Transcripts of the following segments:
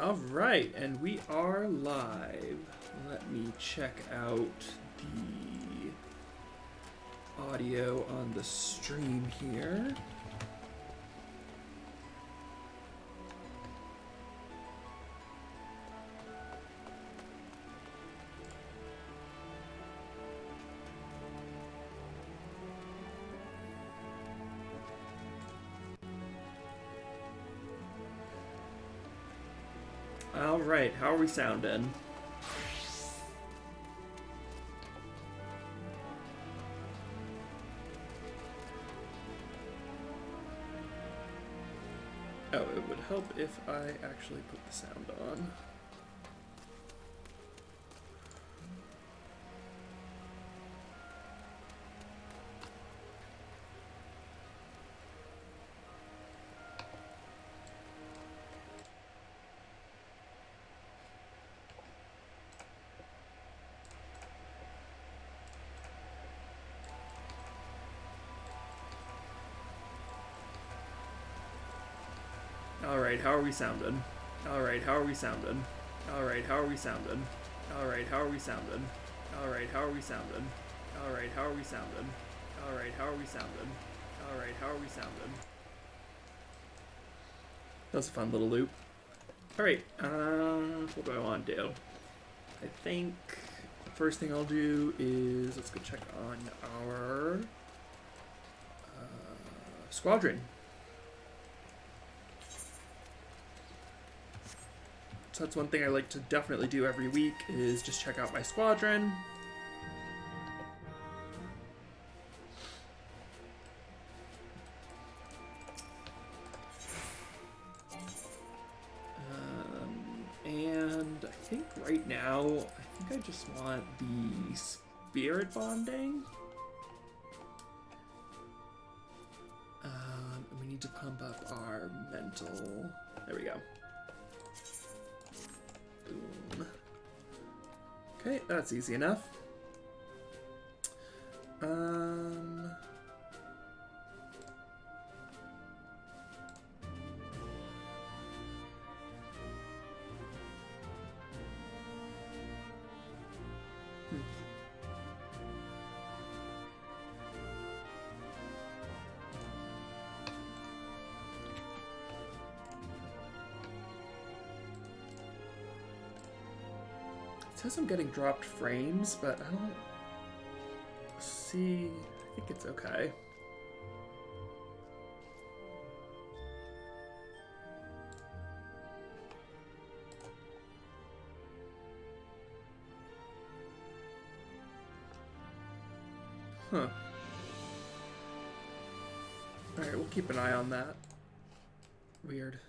All right, and we are live. Let me check out the audio on the stream here. All right, how are we sounding? Oh, it would help if I actually put the sound on. Alright, how are we sounding? Alright, how are we sounding? Alright, how are we sounding? Alright, how are we sounding? Alright, how are we sounding? Alright, how are we sounding? Alright, how are we sounding? Alright, how are we sounding? That was a fun little loop. Alright, what do I want to do? I think the first thing I'll do is, let's go check on our squadron. So that's one thing I like to definitely do every week, is just check out my squadron. And I think right now, I think I just want the spirit bonding. We need to pump up our mental. There we go. Boom. Okay, that's easy enough. It says I'm getting dropped frames, but I don't see. I think it's okay. Huh. Alright, we'll keep an eye on that. Weird.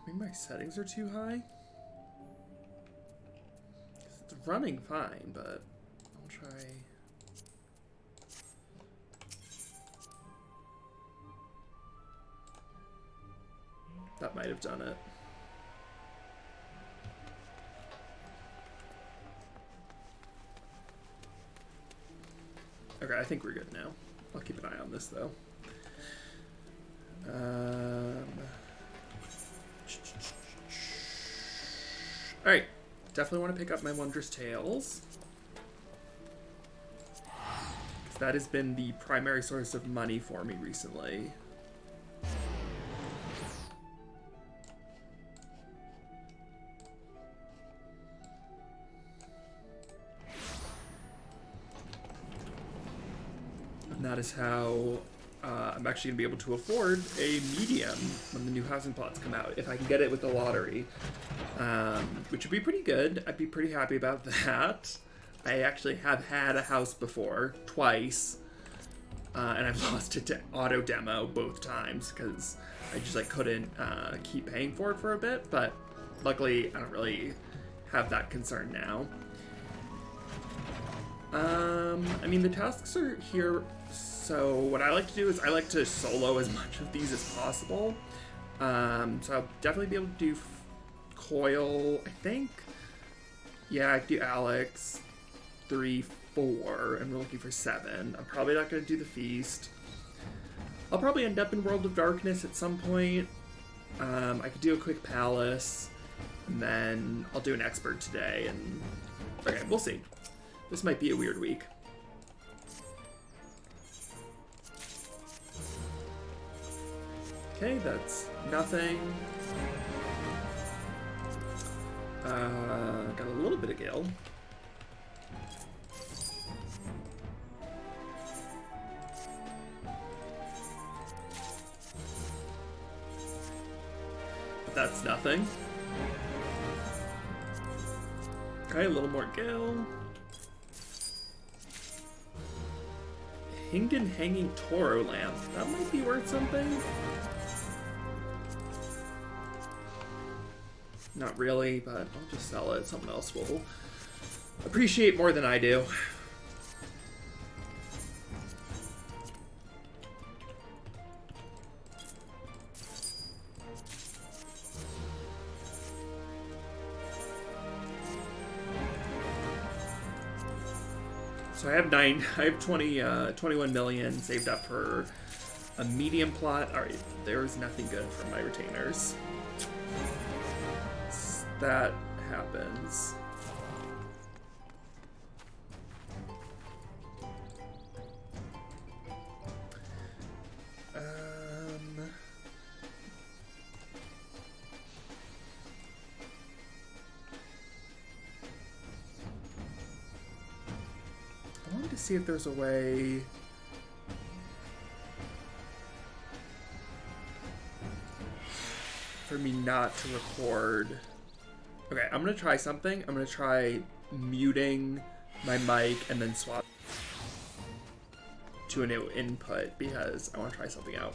Maybe my settings are too high? It's running fine, but I'll try. That might have done it. Okay, I think we're good now. I'll keep an eye on this though. Alright, definitely want to pick up my Wondrous Tales. Because that has been the primary source of money for me recently. And that is how I'm actually going to be able to afford a medium when the new housing plots come out, if I can get it with the lottery, which would be pretty good. I'd be pretty happy about that. I actually have had a house before, twice, and I've lost it to auto demo both times because I just couldn't keep paying for it for a bit, but luckily I don't really have that concern now. I mean, the tasks are here, so what I like to do is I like to solo as much of these as possible. So I'll definitely be able to do Coil, I think. Yeah, I could do Alex, 3, 4, and we're looking for 7. I'm probably not going to do the Feast. I'll probably end up in World of Darkness at some point. I could do a quick Palace, and then I'll do an Expert today, and okay, we'll see. This might be a weird week. Okay, that's nothing. Got a little bit of Gale. But that's nothing. Okay, a little more Gale. Hinged Hanging Toro Lamp. That might be worth something. Not really, but I'll just sell it. Someone else will appreciate more than I do. So I have 21 million saved up for a medium plot. All right, there's nothing good for my retainers. That happens. I wanted to see if there's a way. For me not to record. Okay, I'm gonna try something. I'm gonna try muting my mic and then swap to a new input because I want to try something out.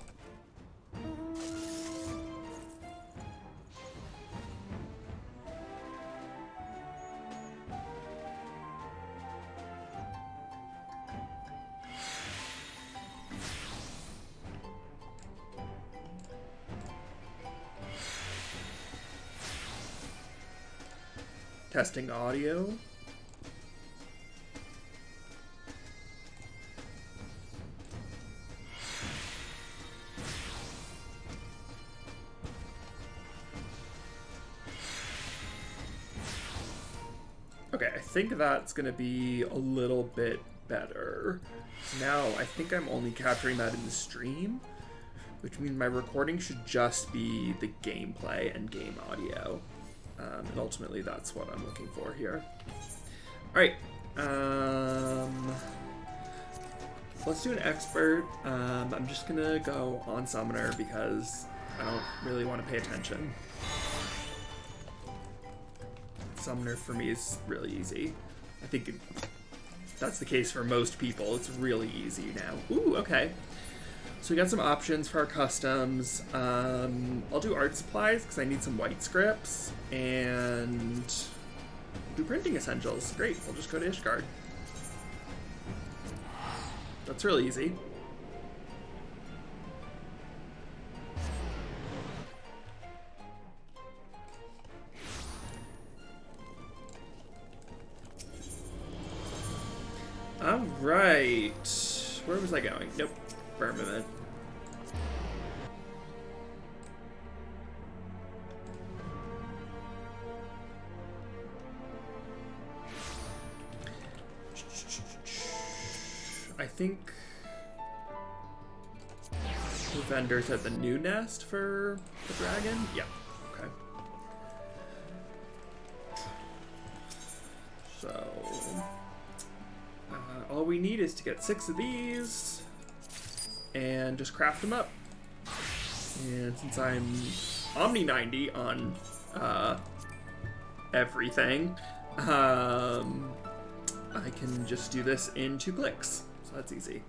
Testing audio. Okay, I think that's gonna be a little bit better. Now, I think I'm only capturing that in the stream, which means my recording should just be the gameplay and game audio. And ultimately, that's what I'm looking for here. All right. Let's do an expert. I'm just going to go on Summoner because I don't really want to pay attention. Summoner for me is really easy. I think that's the case for most people. It's really easy now. Ooh, okay. So we got some options for our customs. I'll do art supplies because I need some white scripts and do printing essentials. Great, we'll just go to Ishgard. That's really easy. All right, where was I going? Nope. Firmament. I think the vendors at the new nest for the dragon? Yeah, okay. So, all we need is to get 6 of these and just craft them up. And since I'm Omni 90 on everything, I can just do this in 2 clicks. So that's easy.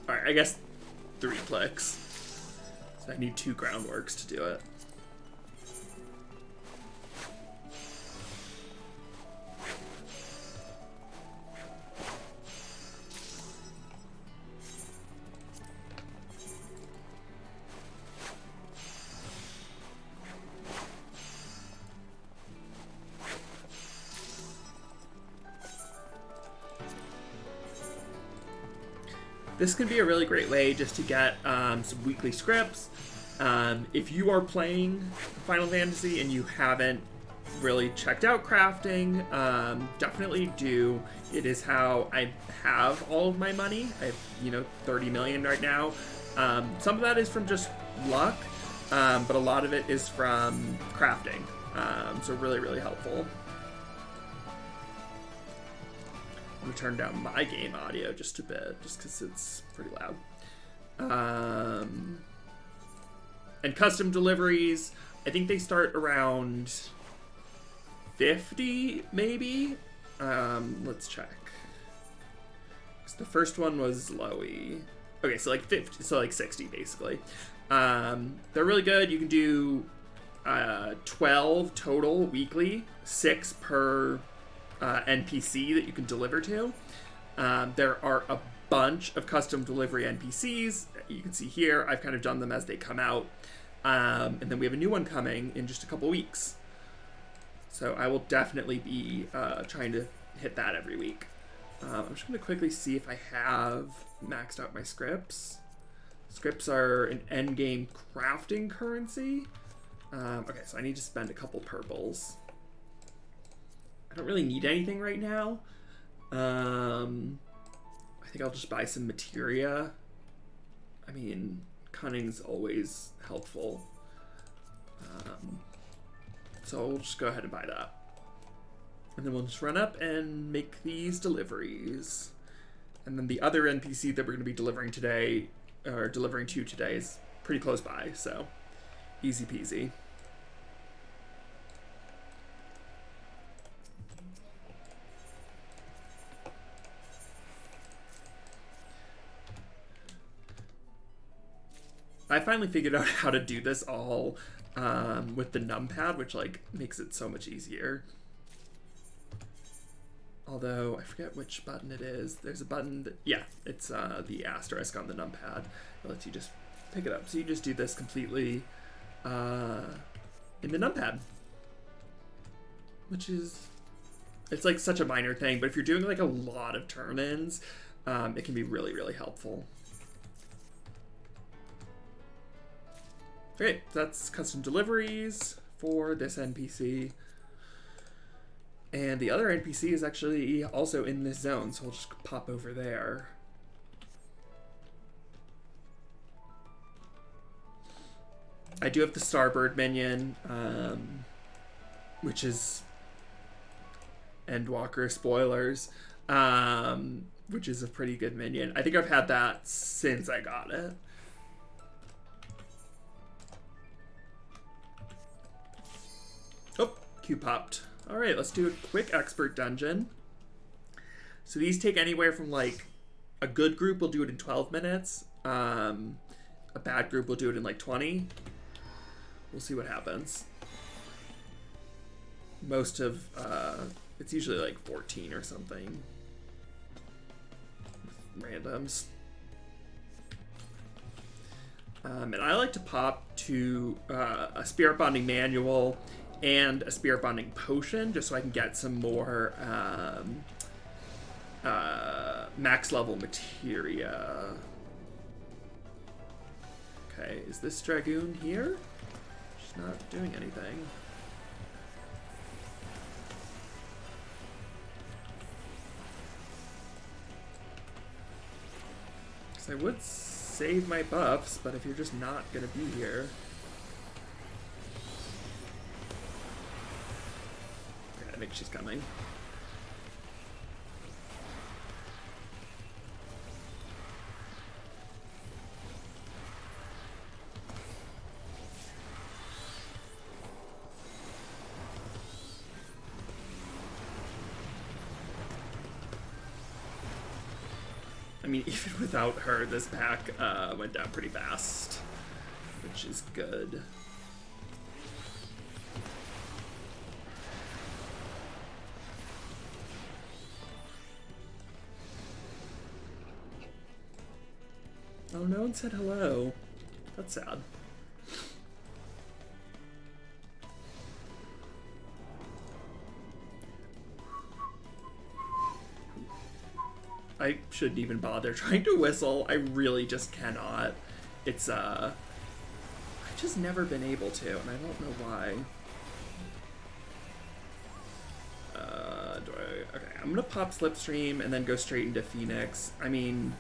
Alright, I guess 3 clicks. So I need 2 groundworks to do it. This can be a really great way just to get some weekly scripts. If you are playing Final Fantasy and you haven't really checked out crafting, definitely do. It is how I have all of my money. I have, 30 million right now. Some of that is from just luck, but a lot of it is from crafting. So really, really helpful. I'm gonna turn down my game audio just a bit, just because it's pretty loud. And custom deliveries, I think they start around 50, maybe? Let's check. So the first one was Lowy. Okay, so like 50, so like 60, basically. They're really good. You can do 12 total weekly, 6 per NPC that you can deliver to. There are a bunch of custom delivery NPCs. You can see here, I've kind of done them as they come out. And then we have a new one coming in just a couple weeks. So I will definitely be trying to hit that every week. I'm just going to quickly see if I have maxed out my scripts. Scripts are an endgame crafting currency. Okay, so I need to spend a couple purples. I don't really need anything right now. I think I'll just buy some materia. I mean, cunning's always helpful. So we'll just go ahead and buy that. And then we'll just run up and make these deliveries. And then the other NPC that we're going to be delivering today, or delivering to today, is pretty close by, so easy peasy. I finally figured out how to do this all with the numpad, which makes it so much easier. Although I forget which button it is. There's a button that, yeah, it's the asterisk on the numpad. It lets you just pick it up. So you just do this completely in the numpad, which is, it's like such a minor thing, but if you're doing like a lot of turn-ins, it can be really, really helpful. Okay, that's custom deliveries for this NPC. And the other NPC is actually also in this zone, so we'll just pop over there. I do have the Starbird minion, which is Endwalker spoilers, which is a pretty good minion. I think I've had that since I got it. Oh, Q popped. All right, let's do a quick expert dungeon. So these take anywhere from like, a good group will do it in 12 minutes. A bad group will do it in like 20. We'll see what happens. Most of, it's usually like 14 or something. Randoms. And I like to pop to a spirit bonding manual and a spirit bonding potion, just so I can get some more max level materia. Okay, is this Dragoon here? She's not doing anything. Because I would save my buffs, but if you're just not gonna be here. I think she's coming. I mean, even without her, this pack went down pretty fast. which is good. Oh, no one said hello. That's sad. I shouldn't even bother trying to whistle. I really just cannot. It's, I've just never been able to, and I don't know why. Okay, I'm gonna pop Slipstream and then go straight into Phoenix. I mean,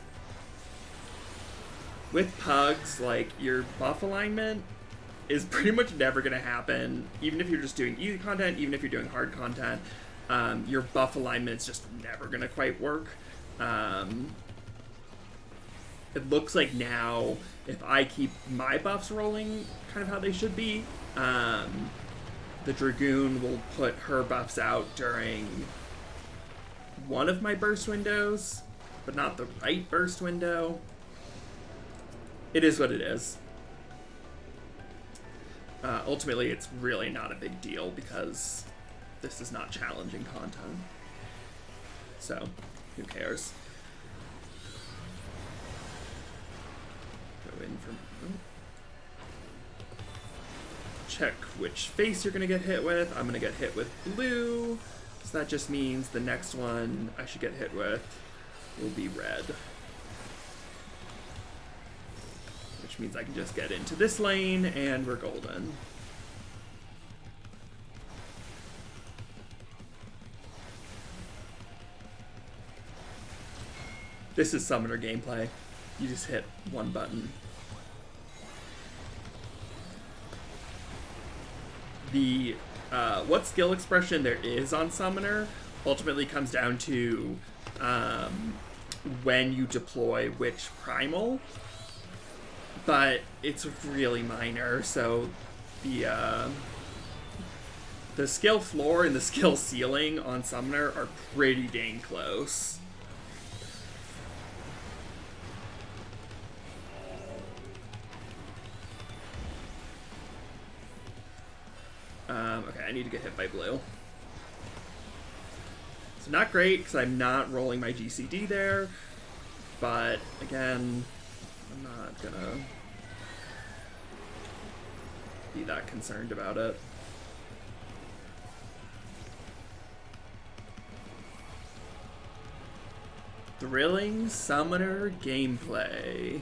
with Pugs, like, your buff alignment is pretty much never gonna happen, even if you're just doing easy content, even if you're doing hard content. Your buff alignment is just never gonna quite work. It looks like now, if I keep my buffs rolling kind of how they should be, the Dragoon will put her buffs out during one of my burst windows, but not the right burst window. It is what it is. Ultimately, it's really not a big deal because this is not challenging content. So, who cares? Go in for... Check which face you're going to get hit with. I'm going to get hit with blue. So that just means the next one I should get hit with will be red. Which means I can just get into this lane and we're golden. This is summoner gameplay. You just hit one button. The what skill expression there is on summoner ultimately comes down to when you deploy which primal, but it's really minor. So the skill floor and the skill ceiling on summoner are pretty dang close. Okay, I need to get hit by blue. So not great, because I'm not rolling my GCD there, but again, I'm not gonna be that concerned about it. Thrilling summoner gameplay.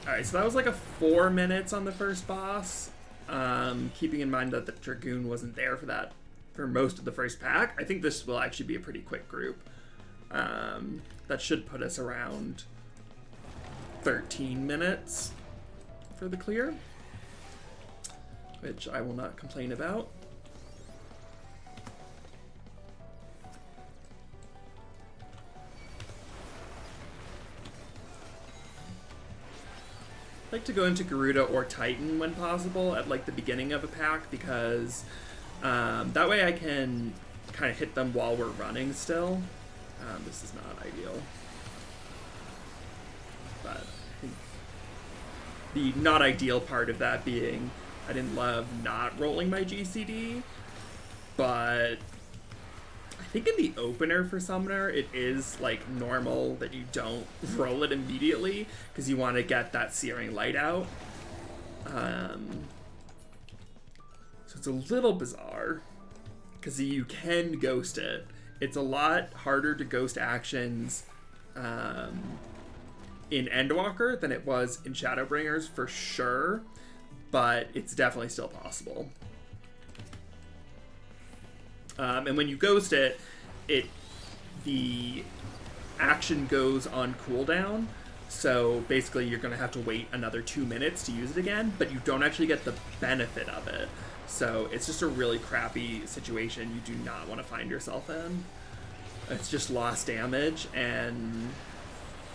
Alright, so that was like a 4 minutes on the first boss. Keeping in mind that the Dragoon wasn't there for that for most of the first pack. I think this will actually be a pretty quick group. That should put us around 13 minutes for the clear, which I will not complain about. I like to go into Garuda or Titan when possible at like the beginning of a pack, because that way I can kind of hit them while we're running still. This is not ideal, but I think the not ideal part of that being I didn't love not rolling my GCD, but I think in the opener for Summoner, it is like normal that you don't roll it immediately because you want to get that Searing Light out. So it's a little bizarre because you can ghost it. It's a lot harder to ghost actions in Endwalker than it was in Shadowbringers for sure, but it's definitely still possible. And when you ghost it, the action goes on cooldown. So basically you're going to have to wait another 2 minutes to use it again, but you don't actually get the benefit of it. So it's just a really crappy situation you do not want to find yourself in. It's just lost damage, and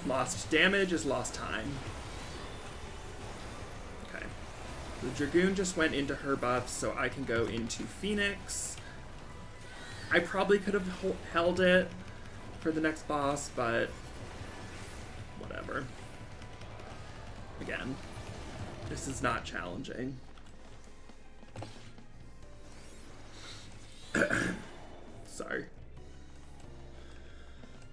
lost damage is lost time. Okay. The Dragoon just went into her buffs, so I can go into Phoenix. I probably could have held it for the next boss, but whatever. Again, this is not challenging. Sorry.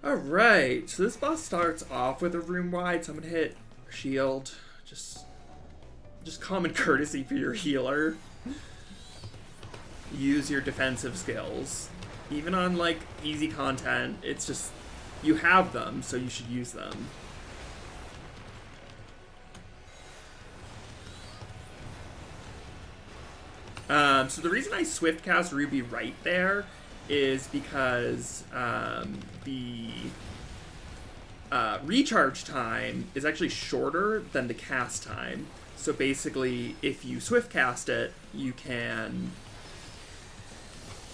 Alright, so this boss starts off with a room wide, so I'm gonna hit shield. Just common courtesy for your healer. Use your defensive skills. Even on like easy content, it's just, you have them, so you should use them. So the reason I swift cast Ruby right there is because the recharge time is actually shorter than the cast time. So basically, if you swift cast it, you can...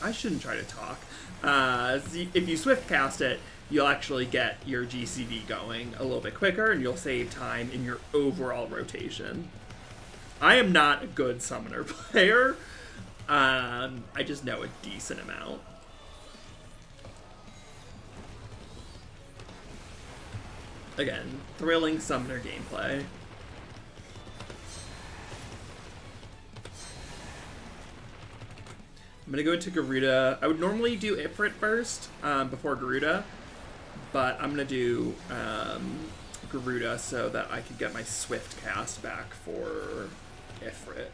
I shouldn't try to talk. If you swift cast it, you'll actually get your GCV going a little bit quicker, and you'll save time in your overall rotation. I am not a good summoner player. I just know a decent amount. Again, thrilling summoner gameplay. I'm gonna go into Garuda. I would normally do Ifrit first, before Garuda, but I'm gonna do Garuda so that I can get my swift cast back for Ifrit.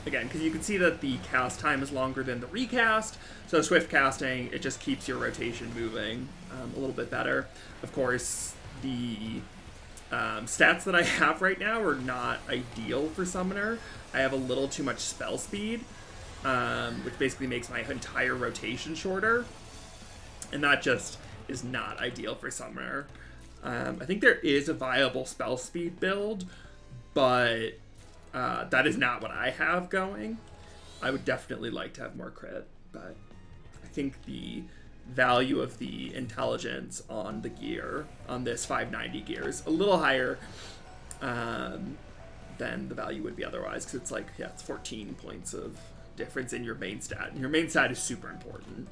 Again, because you can see that the cast time is longer than the recast, so swift casting, it just keeps your rotation moving a little bit better. Of course, the stats that I have right now are not ideal for Summoner. I have a little too much spell speed, which basically makes my entire rotation shorter, and that just is not ideal for Summoner. I think there is a viable spell speed build, but that is not what I have going. I would definitely like to have more crit, but I think the value of the intelligence on the gear, on this 590 gear, is a little higher than the value would be otherwise, because it's like, yeah, it's 14 points of difference in your main stat, and your main stat is super important.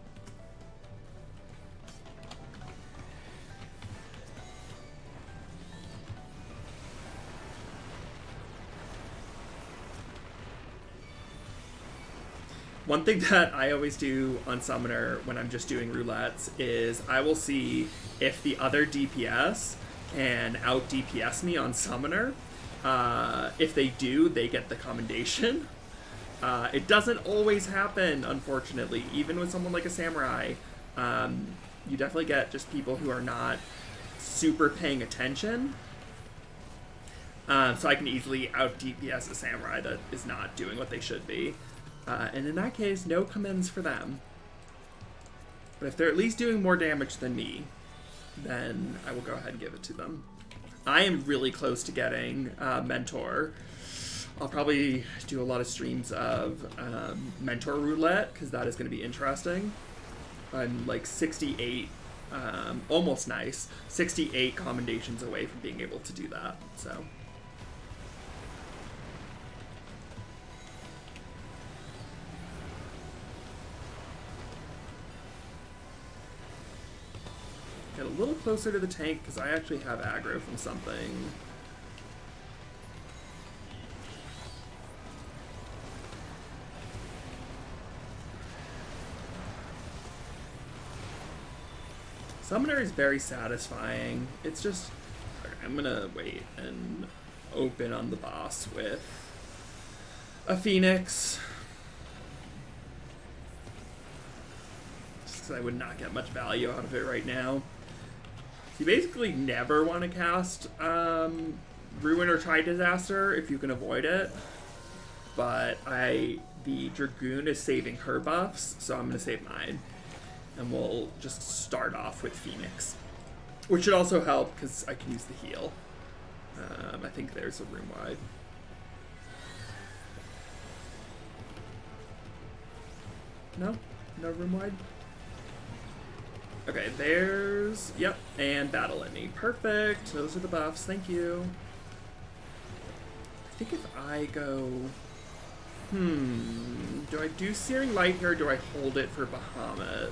One thing that I always do on Summoner when I'm just doing roulettes is I will see if the other DPS can out DPS me on Summoner. If they do, they get the commendation. It doesn't always happen, unfortunately. Even with someone like a Samurai, you definitely get just people who are not super paying attention. So I can easily out DPS a Samurai that is not doing what they should be. And in that case, no commends for them. But if they're at least doing more damage than me, then I will go ahead and give it to them. I am really close to getting Mentor. I'll probably do a lot of streams of Mentor Roulette, because that is going to be interesting. I'm like 68, almost nice, 68 commendations away from being able to do that, so... Get a little closer to the tank, because I actually have aggro from something. Summoner is very satisfying. It's just... I'm gonna wait and open on the boss with a Phoenix. Just because I would not get much value out of it right now. You basically never want to cast Ruin or Tide Disaster if you can avoid it. But the Dragoon is saving her buffs, so I'm going to save mine. And we'll just start off with Phoenix. Which should also help, because I can use the heal. I think there's a room wide. No? No room wide? Okay, there's... Yep, and Battle Enemy. Perfect. Those are the buffs. Thank you. I think if I go... Do I do Searing Light here, or do I hold it for Bahamut?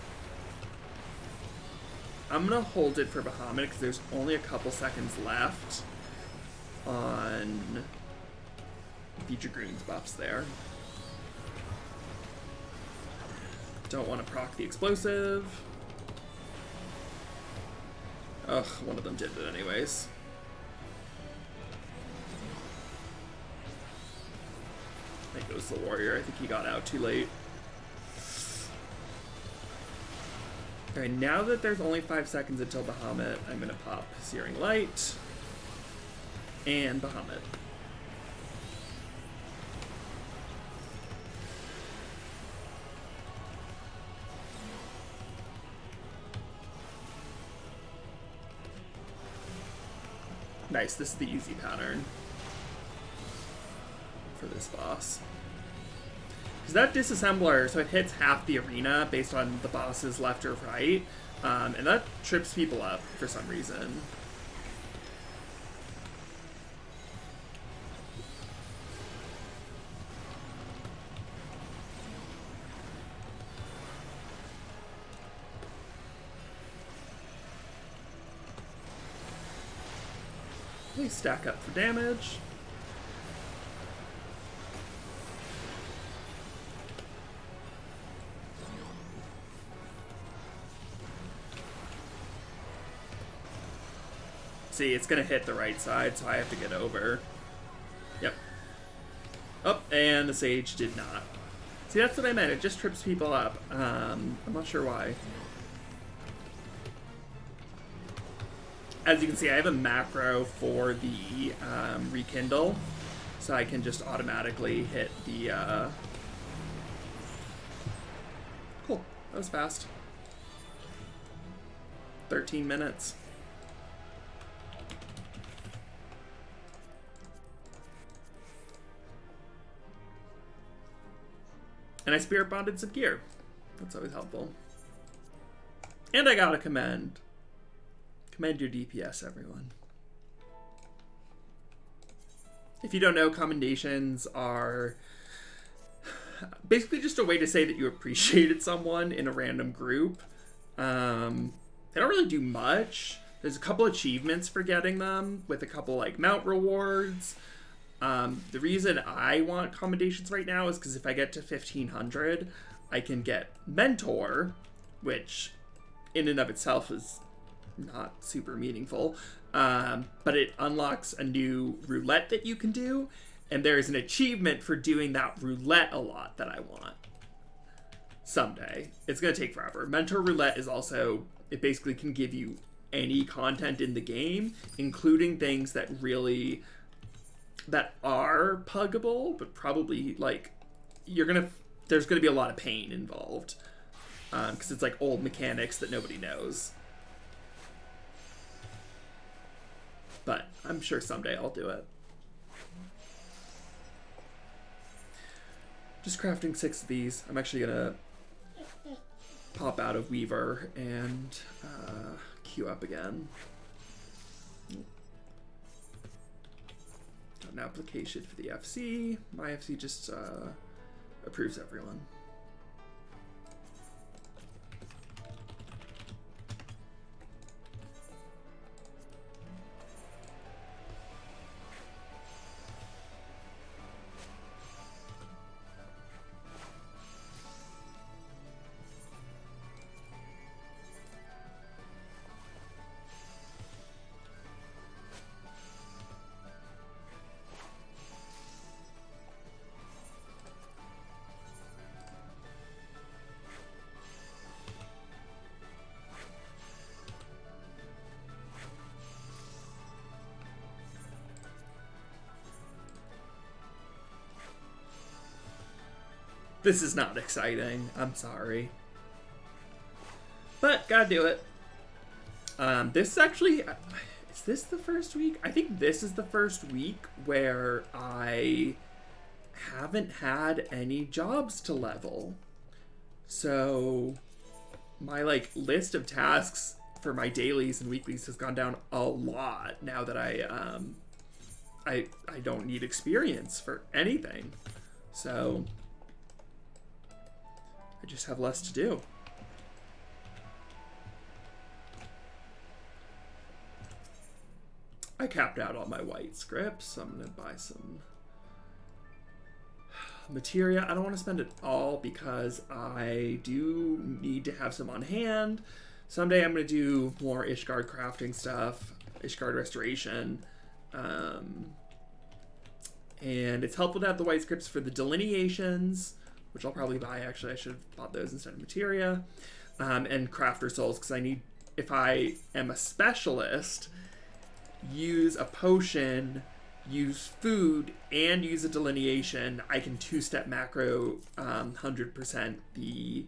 I'm gonna hold it for Bahamut because there's only a couple seconds left on the Dragoon's buffs there. Don't want to proc the explosive. Ugh, one of them did it anyways. I think it was the warrior. I think he got out too late. Alright, now that there's only 5 seconds until Bahamut, I'm gonna pop Searing Light and Bahamut. Nice, this is the easy pattern for this boss. Because that disassembler, so it hits half the arena based on the boss's left or right, and that trips people up for some reason. Please stack up for damage. See, it's gonna hit the right side, so I have to get over. Yep. Oh, and the Sage did not. See, that's what I meant. It just trips people up. I'm not sure why. As you can see, I have a macro for the rekindle, so I can just automatically hit the... Cool. That was fast. 13 minutes. And I spirit bonded some gear. That's always helpful. And I got a commend. Commend your DPS, everyone. If you don't know, commendations are basically just a way to say that you appreciated someone in a random group. They don't really do much. There's a couple achievements for getting them, with a couple like mount rewards. The reason I want commendations right now is because if I get to 1500, I can get Mentor, which in and of itself is not super meaningful, but it unlocks a new roulette that you can do, and there's an achievement for doing that roulette a lot that I want. Someday. It's going to take forever. Mentor roulette is also, it basically can give you any content in the game, including things that really... that are puggable, but probably like there's gonna be a lot of pain involved, because it's like old mechanics that nobody knows. But I'm sure someday I'll do it. Just crafting 6 of these. I'm actually gonna pop out of Weaver and queue up again. An application for the FC. My FC just approves everyone. This is not exciting. I'm sorry. But, gotta do it. This is actually... Is this the first week? I think this is the first week where I haven't had any jobs to level. So, my, like, list of tasks for my dailies and weeklies has gone down a lot now that I don't need experience for anything. So... I just have less to do. I capped out all my white scripts, so I'm going to buy some materia. I don't want to spend it all because I do need to have some on hand. Someday I'm going to do more Ishgard crafting stuff, Ishgard restoration. And it's helpful to have the white scripts for the delineations, which I'll probably buy. Actually, I should have bought those instead of materia. And crafter souls, because I need, if I am a specialist, use a potion, use food, and use a delineation, I can two-step macro 100% the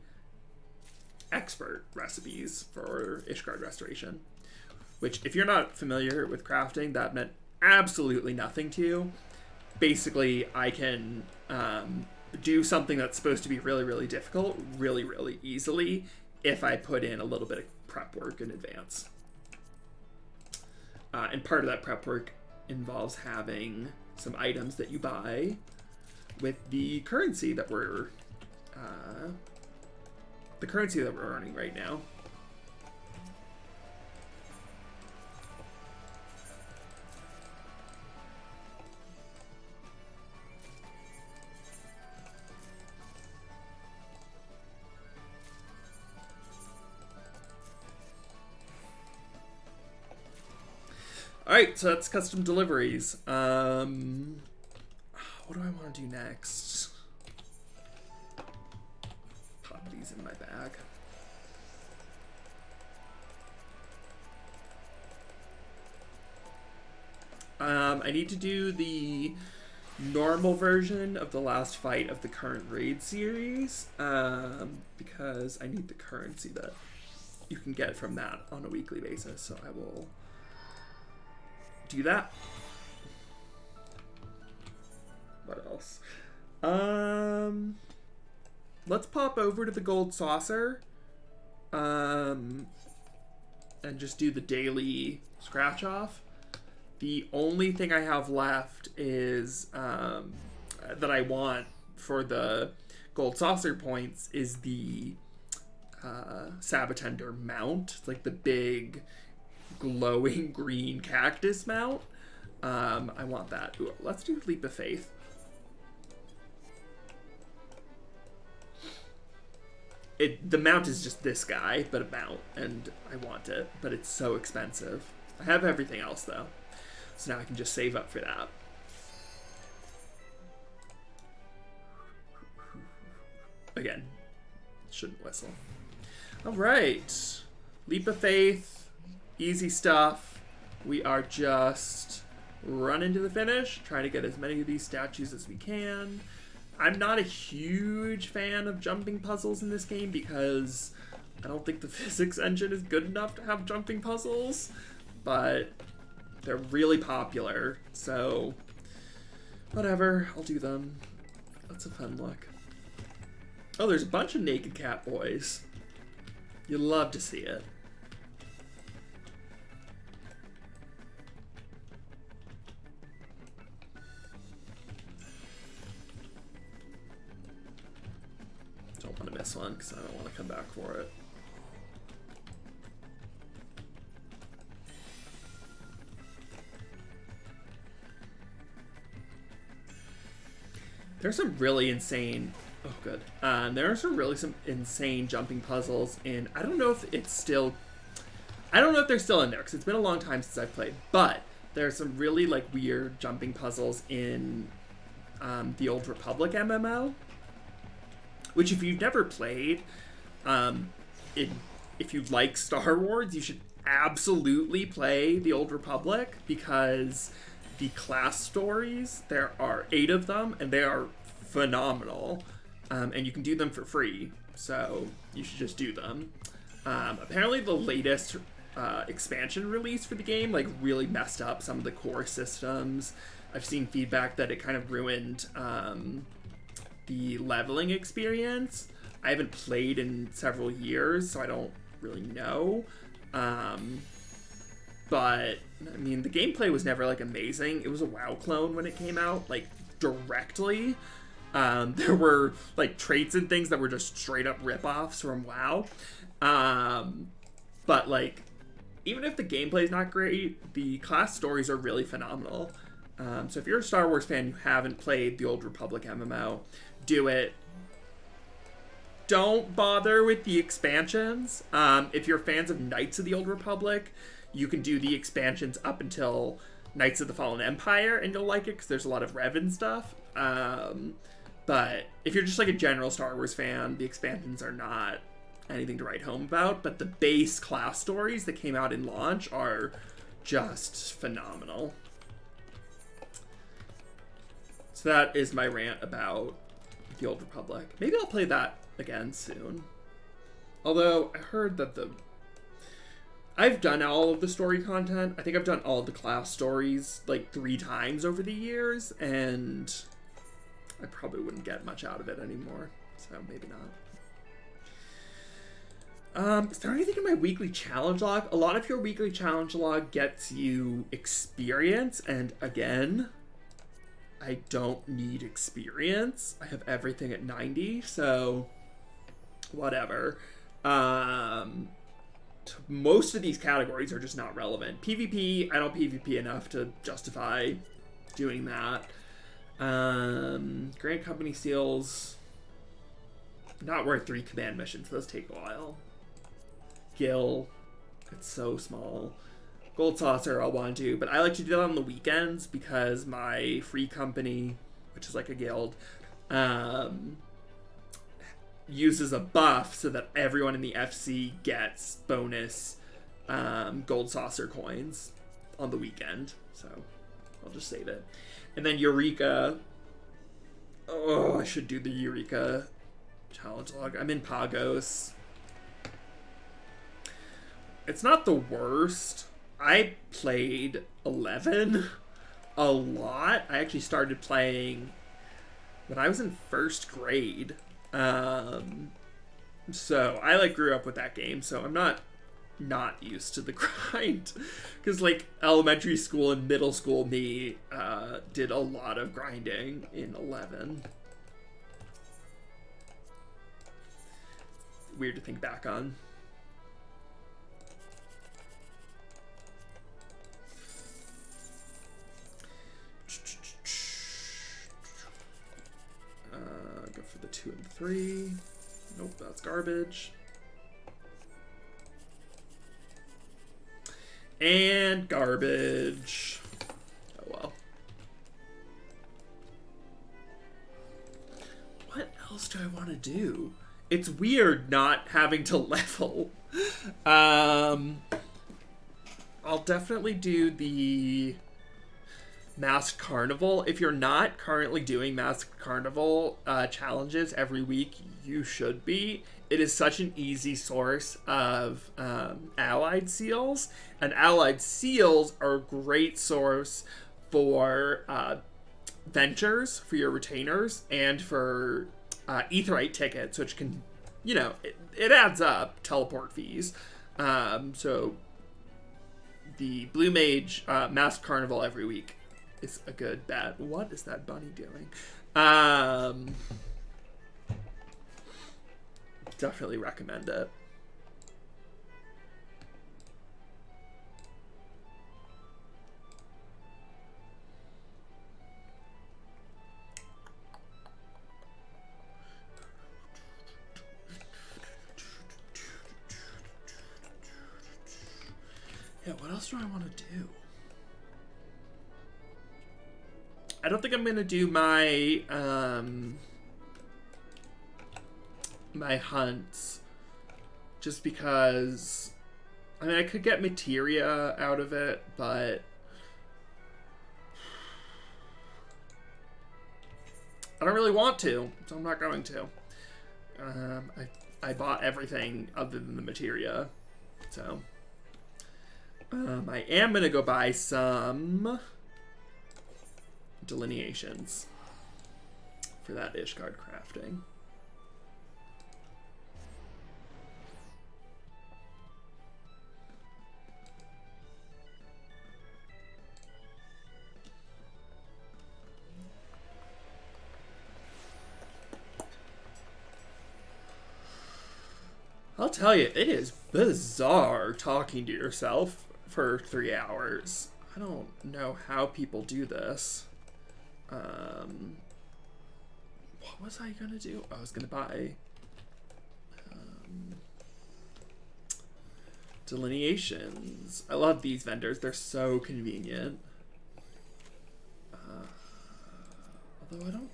expert recipes for Ishgard restoration. Which, if you're not familiar with crafting, that meant absolutely nothing to you. Basically, I can do something that's supposed to be really, really difficult really, really easily if I put in a little bit of prep work in advance. And part of that prep work involves having some items that you buy with the currency that we're earning right now. Alright, so that's custom deliveries. What do I want to do next? Pop these in my bag. I need to do the normal version of the last fight of the current raid series, because I need the currency that you can get from that on a weekly basis, so I will do that. What else? Let's pop over to the gold saucer and just do the daily scratch off. The only thing I have left is that I want for the gold saucer points is the Sabatender mount. It's like the big glowing green cactus mount. I want that. Ooh, let's do Leap of Faith. The mount is just this guy, but a mount, and I want it, but it's so expensive. I have everything else though, so now I can just save up for that. Again, shouldn't whistle. All right, Leap of Faith, easy stuff. We are just running to the finish, trying to get as many of these statues as we can. I'm not a huge fan of jumping puzzles in this game because I don't think the physics engine is good enough to have jumping puzzles, but they're really popular, so whatever, I'll do them. That's a fun look. Oh, there's a bunch of naked cat boys. You'd love to see it. Don't want to miss one because I don't want to come back for it. There's some really insane... Oh, good. There are some insane jumping puzzles, and I don't know if it's still... I don't know if they're still in there, because it's been a long time since I've played, but there are some really, like, weird jumping puzzles in the Old Republic MMO, which if you've never played, if you like Star Wars, you should absolutely play the Old Republic, because the class stories, there are 8 of them, and they are phenomenal. And you can do them for free, so you should just do them. Apparently the latest expansion release for the game like really messed up some of the core systems. I've seen feedback that it kind of ruined the leveling experience. I haven't played in several years, so I don't really know. But, I mean, the gameplay was never, like, amazing. It was a WoW clone when it came out, like, directly. There were, like, traits and things that were just straight-up rip-offs from WoW. But, like, even if the gameplay is not great, the class stories are really phenomenal. So if you're a Star Wars fan, you haven't played the Old Republic MMO, do it. Don't bother with the expansions. If you're fans of Knights of the Old Republic, you can do the expansions up until Knights of the Fallen Empire, and you'll like it because there's a lot of Revan stuff. But if you're just like a general Star Wars fan, the expansions are not anything to write home about. But the base class stories that came out in launch are just phenomenal. So that is my rant about the Old Republic. Maybe I'll play that again soon. Although I heard that I've done all of the story content. I think I've done all of the class stories like 3 times over the years, and I probably wouldn't get much out of it anymore. So maybe not. Is there anything in my weekly challenge log? A lot of your weekly challenge log gets you experience, and again, I don't need experience. I have everything at 90, so whatever. Most of these categories are just not relevant. PvP, I don't PvP enough to justify doing that. Grand Company Seals, not worth 3 command missions. Those take a while. Gil, it's so small. Gold Saucer I'll want to do, but I like to do that on the weekends because my free company, which is like a guild, uses a buff so that everyone in the FC gets bonus Gold Saucer coins on the weekend. So I'll just save it. And then Eureka. Oh, I should do the Eureka challenge log. I'm in Pagos. It's not the worst. I played 11 a lot. I actually started playing when I was in 1st grade. So I like grew up with that game, so I'm not used to the grind, because like elementary school and middle school me did a lot of grinding in 11. Weird to think back on. Go for the 2 and 3. Nope, that's garbage. And garbage. Oh well. What else do I want to do? It's weird not having to level. I'll definitely do the Masked Carnival. If you're not currently doing Masked Carnival challenges every week, you should be. It is such an easy source of allied seals, and allied seals are a great source for ventures for your retainers and for Aetheryte tickets, which can, you know, it adds up, teleport fees. So the Blue Mage Masked Carnival every week is a good bet. What is that bunny doing? Definitely recommend it. Yeah, what else do I want to do? I don't think I'm gonna do my my hunts, just because I mean I could get materia out of it, but I don't really want to, so I'm not going to. I bought everything other than the materia, so I am gonna go buy some delineations for that Ishgard crafting. I'll tell you, it is bizarre talking to yourself for 3 hours. I don't know how people do this. What was I gonna do? I was gonna buy delineations. I love these vendors. They're so convenient. Although I don't...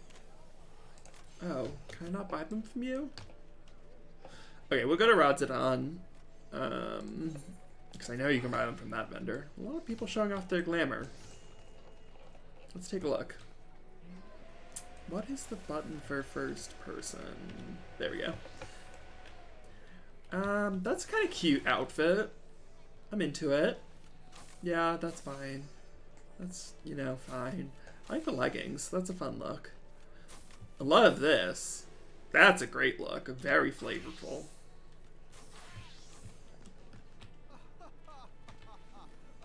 Oh, can I not buy them from you? Okay, we'll go to Rodzadon. Because I know you can buy them from that vendor. A lot of people showing off their glamour. Let's take a look. What is the button for first person? There we go. That's a kind of cute outfit. I'm into it. Yeah, that's fine. That's, you know, fine. I like the leggings. That's a fun look. I love this. That's a great look. Very flavorful.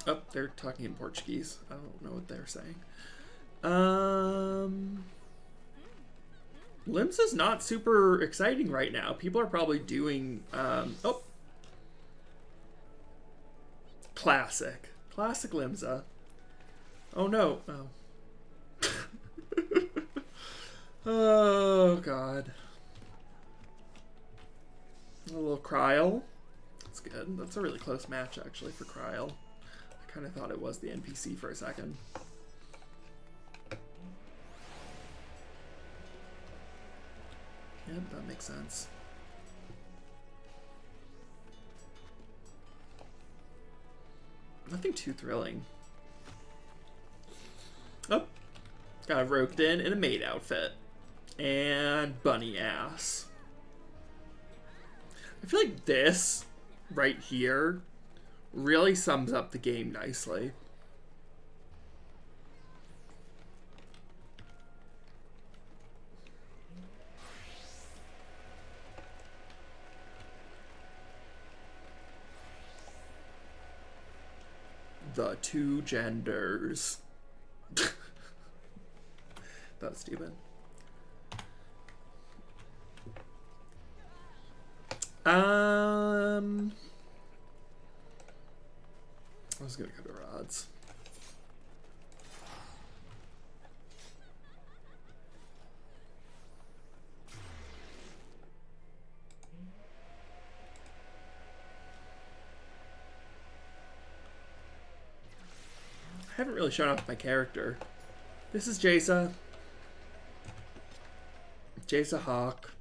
Oh, they're talking in Portuguese. I don't know what they're saying. Limbs is not super exciting right now. People are probably doing, oh. Classic. Classic Limsa. Oh no. Oh. Oh, God. A little Kryl. That's good. That's a really close match, actually, for Kryl. I kind of thought it was the NPC for a second. Yep, that makes sense. Nothing too thrilling. Oh, got roped in a maid outfit. And bunny ass. I feel like this right here really sums up the game nicely. The two genders. That's stupid. I was gonna go to rods. I haven't really shown off my character. This is Jasa. Jasa Hawk.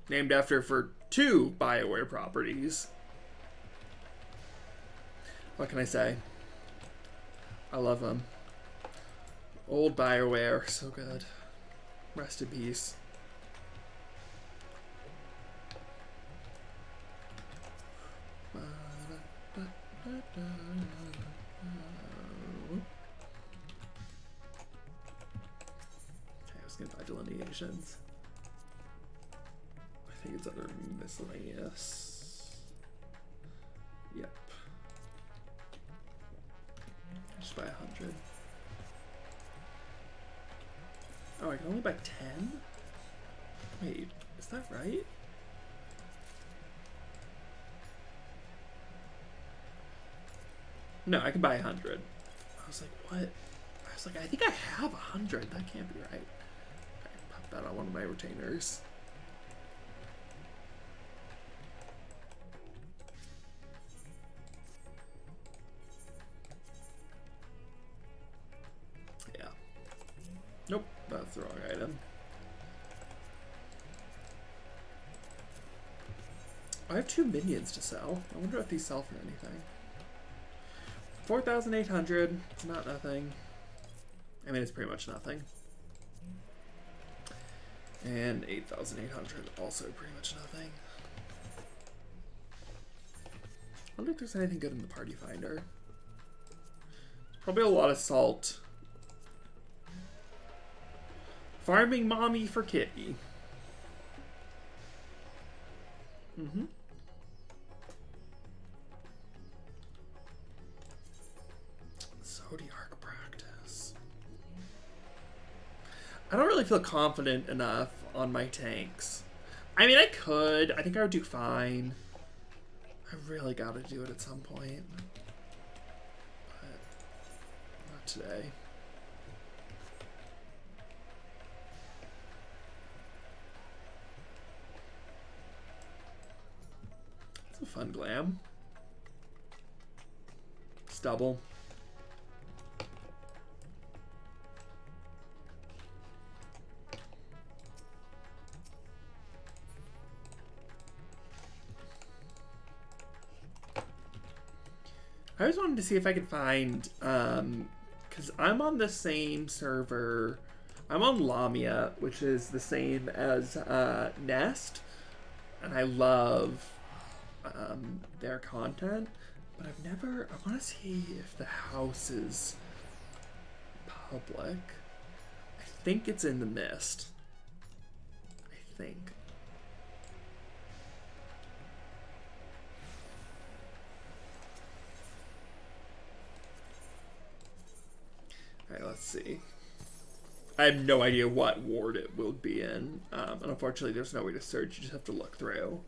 Named after for 2 BioWare properties. What can I say? I love them. Old BioWare, so good. Rest in peace. Okay, I was gonna buy delineations. I think it's under miscellaneous. Yep. Just buy 100. Oh, I can only buy 10? Wait, is that right? No, I can buy 100. I was like, what? I was like, I think I have 100. That can't be right. Okay, pop that on one of my retainers. Yeah. Nope, that's the wrong item. I have 2 minions to sell. I wonder if these sell for anything. 4,800. It's not nothing. I mean, it's pretty much nothing. And 8,800. Also pretty much nothing. I wonder if there's anything good in the party finder. Probably a lot of salt. Farming mommy for kitty. Mm-hmm. Zodiac practice. I don't really feel confident enough on my tanks. I mean, I could. I think I would do fine. I really gotta do it at some point. But not today. It's a fun glam. Stubble. I always wanted to see if I could find, because I'm on the same server. I'm on Lamia, which is the same as Nest, and I love their content, but I've never, I want to see if the house is public. I think it's in the Mist. I think. Alright, let's see. I have no idea what ward it will be in. And unfortunately, there's no way to search. You just have to look through.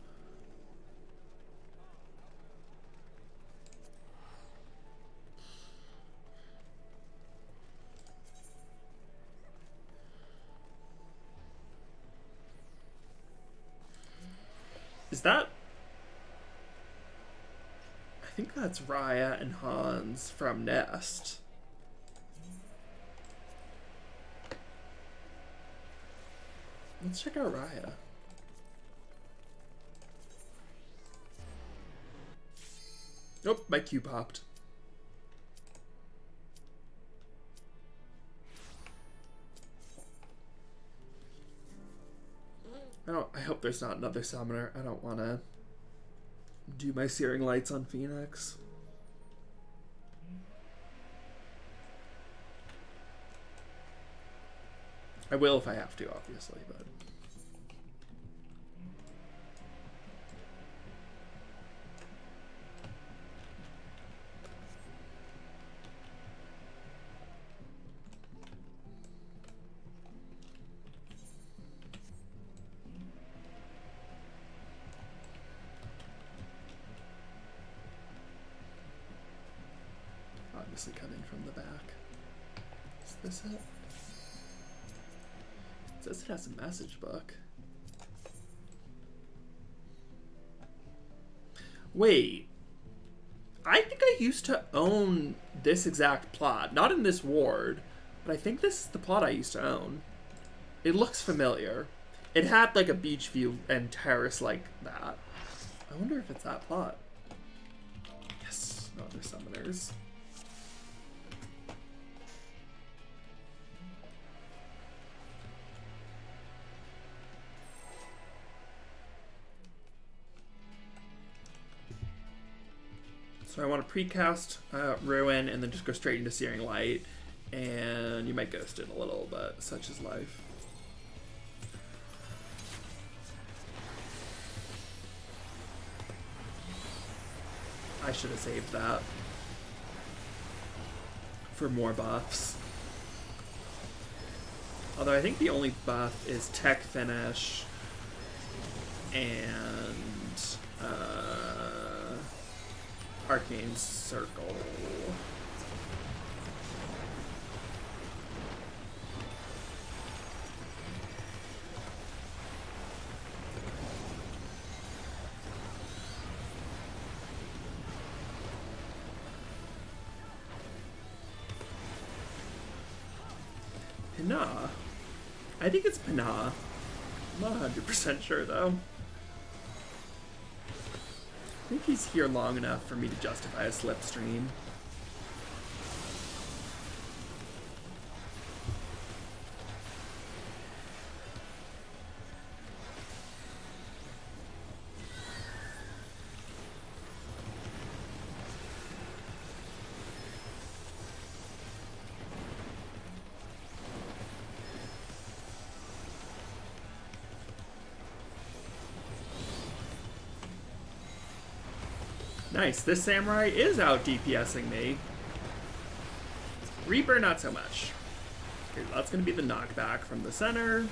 Is that... I think that's Raya and Hans from Nest. Let's check out Raya. Nope, my Q popped. I hope there's not another summoner. I don't want to do my Searing Lights on Phoenix. I will if I have to, obviously, but... obviously coming from the back. Is this it? It says it has a message book. Wait. I think I used to own this exact plot. Not in this ward, but I think this is the plot I used to own. It looks familiar. It had like a beach view and terrace like that. I wonder if it's that plot. Yes, no other summoners. So I want to precast Ruin and then just go straight into Searing Light. And you might ghost it a little, but such is life. I should have saved that for more buffs. Although I think the only buff is Tech Finish and Arcane Circle. Pinah. I think it's Pinah. I'm not 100% sure though. I think he's here long enough for me to justify a slipstream. Nice, this Samurai is out DPSing me. Reaper, not so much. Okay, that's gonna be the knockback from the center.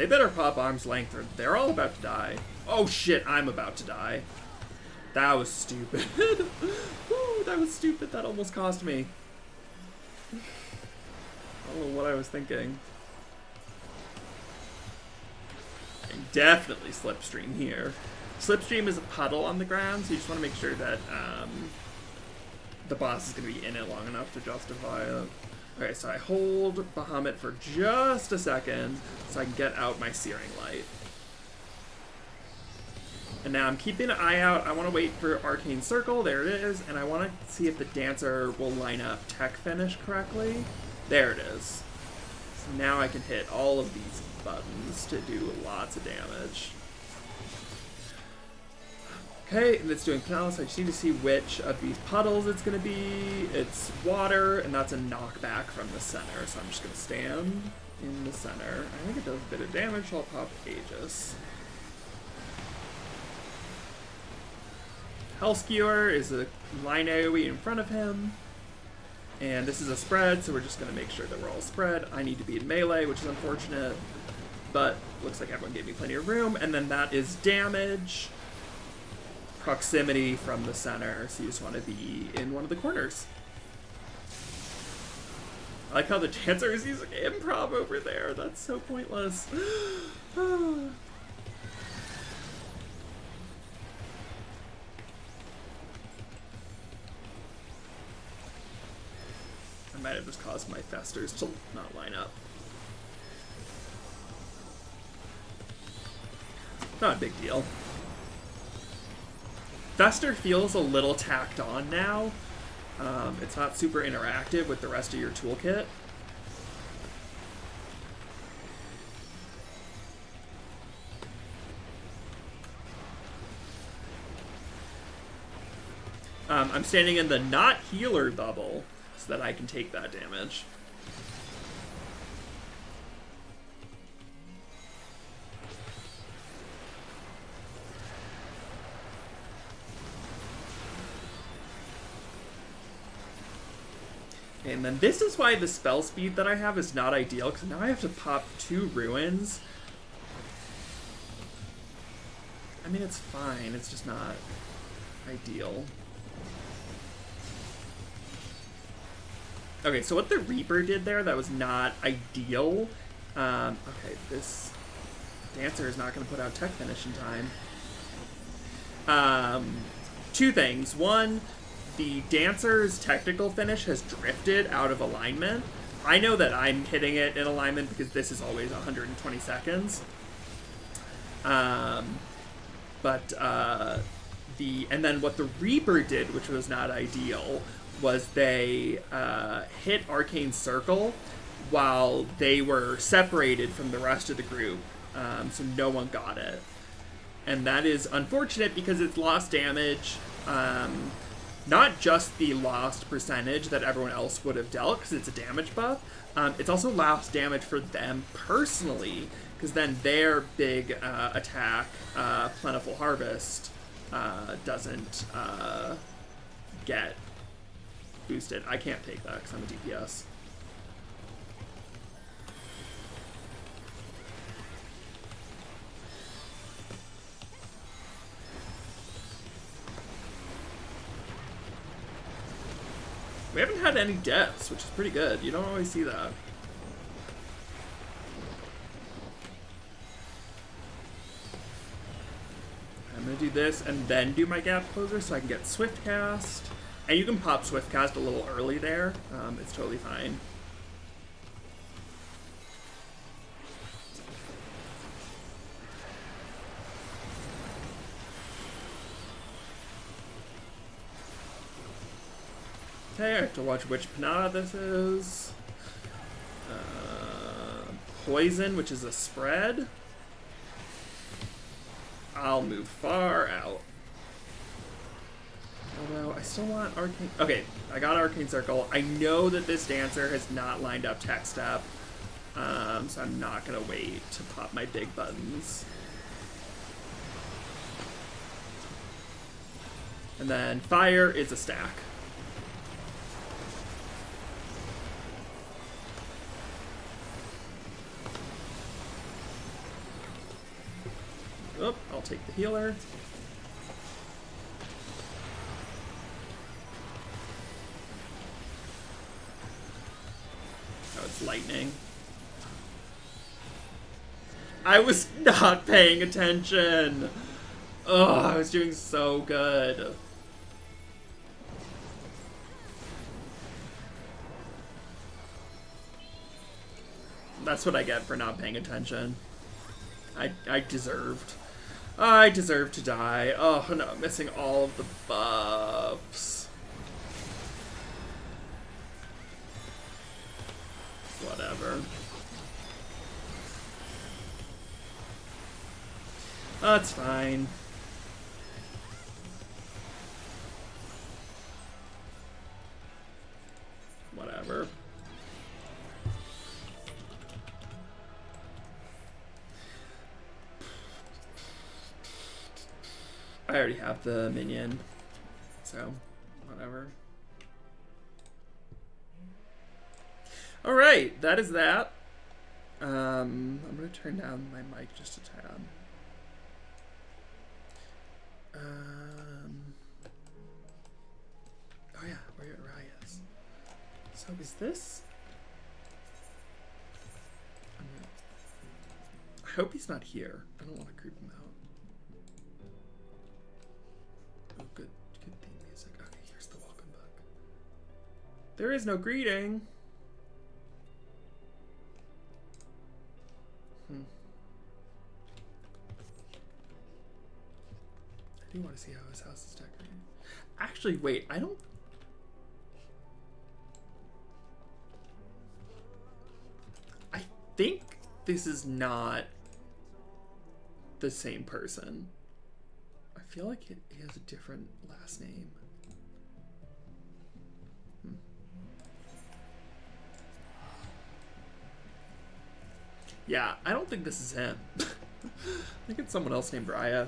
They better pop arm's length or they're all about to die. Oh shit, I'm about to die. That was stupid. Ooh, that was stupid. That almost cost me. I don't know what I was thinking. Definitely slipstream here. Slipstream is a puddle on the ground, so you just want to make sure that the boss is going to be in it long enough to justify it. Okay, so I hold Bahamut for just a second so I can get out my Searing Light. And now I'm keeping an eye out. I want to wait for Arcane Circle. There it is. And I want to see if the Dancer will line up Tech Finish correctly. There it is. So now I can hit all of these buttons to do lots of damage. Okay, and it's doing Penalty. I just need to see which of these puddles it's going to be. It's water, and that's a knockback from the center. So I'm just going to stand in the center. I think it does a bit of damage, so I'll pop Aegis. Hell Skewer is a line AoE in front of him. And this is a spread, so we're just going to make sure that we're all spread. I need to be in melee, which is unfortunate. But looks like everyone gave me plenty of room. And then that is damage. Proximity from the center, so you just want to be in one of the corners. I like how the Dancer is using improv over there. That's so pointless. I might have just caused my Festers to not line up. Not a big deal. Fester feels a little tacked on now. It's not super interactive with the rest of your toolkit. I'm standing in the not healer bubble so that I can take that damage. And then this is why the spell speed that I have is not ideal, because now I have to pop 2 ruins. I mean, it's fine, it's just not ideal. Okay, so what the Reaper did there, that was not ideal. Okay, this Dancer is not going to put out Tech Finish in time. 2 things. One, the Dancer's technical finish has drifted out of alignment. I know that I'm hitting it in alignment because this is always 120 seconds. And then what the Reaper did, which was not ideal, was they hit Arcane Circle while they were separated from the rest of the group, so no one got it. And that is unfortunate because it's lost damage. Not just the lost percentage that everyone else would have dealt, because it's a damage buff. It's also lost damage for them personally, because then their big attack, Plentiful Harvest, doesn't get boosted. I can't take that because I'm a DPS. We haven't had any deaths, which is pretty good. You don't always see that. I'm going to do this and then do my Gap Closer so I can get Swift Cast. And you can pop Swift Cast a little early there. It's totally fine. Okay, I have to watch which Panada this is. Poison, which is a spread. I'll move far out. Although, I still want Arcane... Okay, I got Arcane Circle. I know that this Dancer has not lined up Tech Step, so I'm not going to wait to pop my big buttons. And then Fire is a stack. the healer. Oh, it's lightning. I was not paying attention. Oh, I was doing so good. That's what I get for not paying attention. I deserved. I deserve to die. Oh no, I'm missing all of the buffs. Whatever. That's fine. Whatever. I already have the minion, so whatever. All right, that is that. I'm gonna turn down my mic just a tad. Oh yeah, where Raya is. So is this? I hope he's not here. I don't want to creep him out. Oh, good theme music. Okay, here's the welcome book. There is no greeting. I do want to see how his house is decorated. Actually, wait, I don't... I think this is not the same person. I feel like he has a different last name. Yeah, I don't think this is him. I think it's someone else named Raya.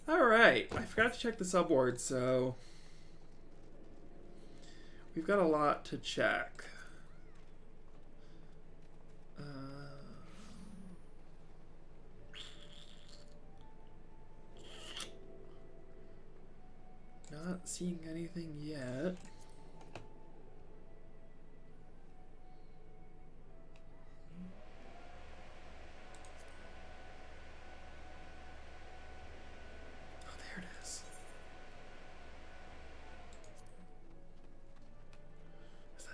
Alright, I forgot to check the subward, so we've got a lot to check. Not seeing anything yet.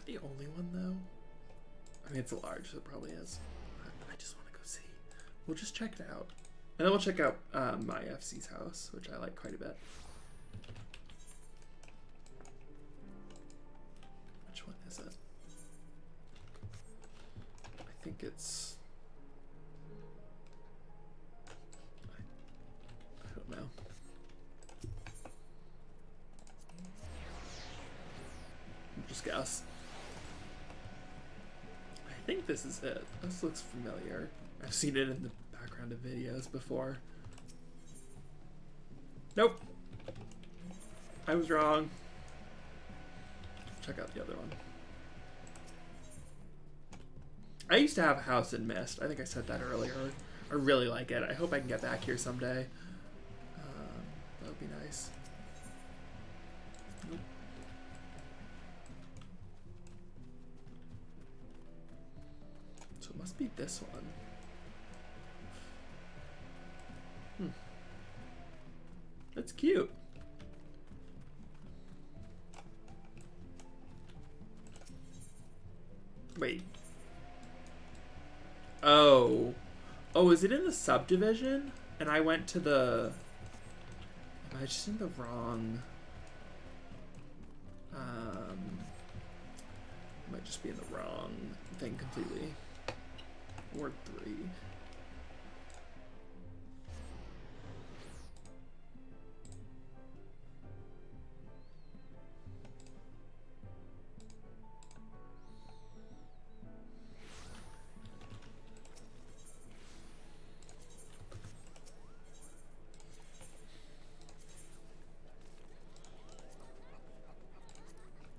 The only one though? I mean, it's large, so it probably is. I just want to go see. We'll just check it out. And then we'll check out my FC's house, which I like quite a bit. Which one is it? I think it's... I don't know. I'll just guess. I think this is it. This looks familiar. I've seen it in the background of videos before. Nope. I was wrong. Check out the other one. I used to have a house in Mist. I think I said that earlier. I really like it. I hope I can get back here someday. That would be nice. Nope. So it must be this one. That's cute. Wait. Oh. Oh, is it in the subdivision? And I went to the... Am I just in the wrong... I might just be in the wrong thing completely. Ward 3.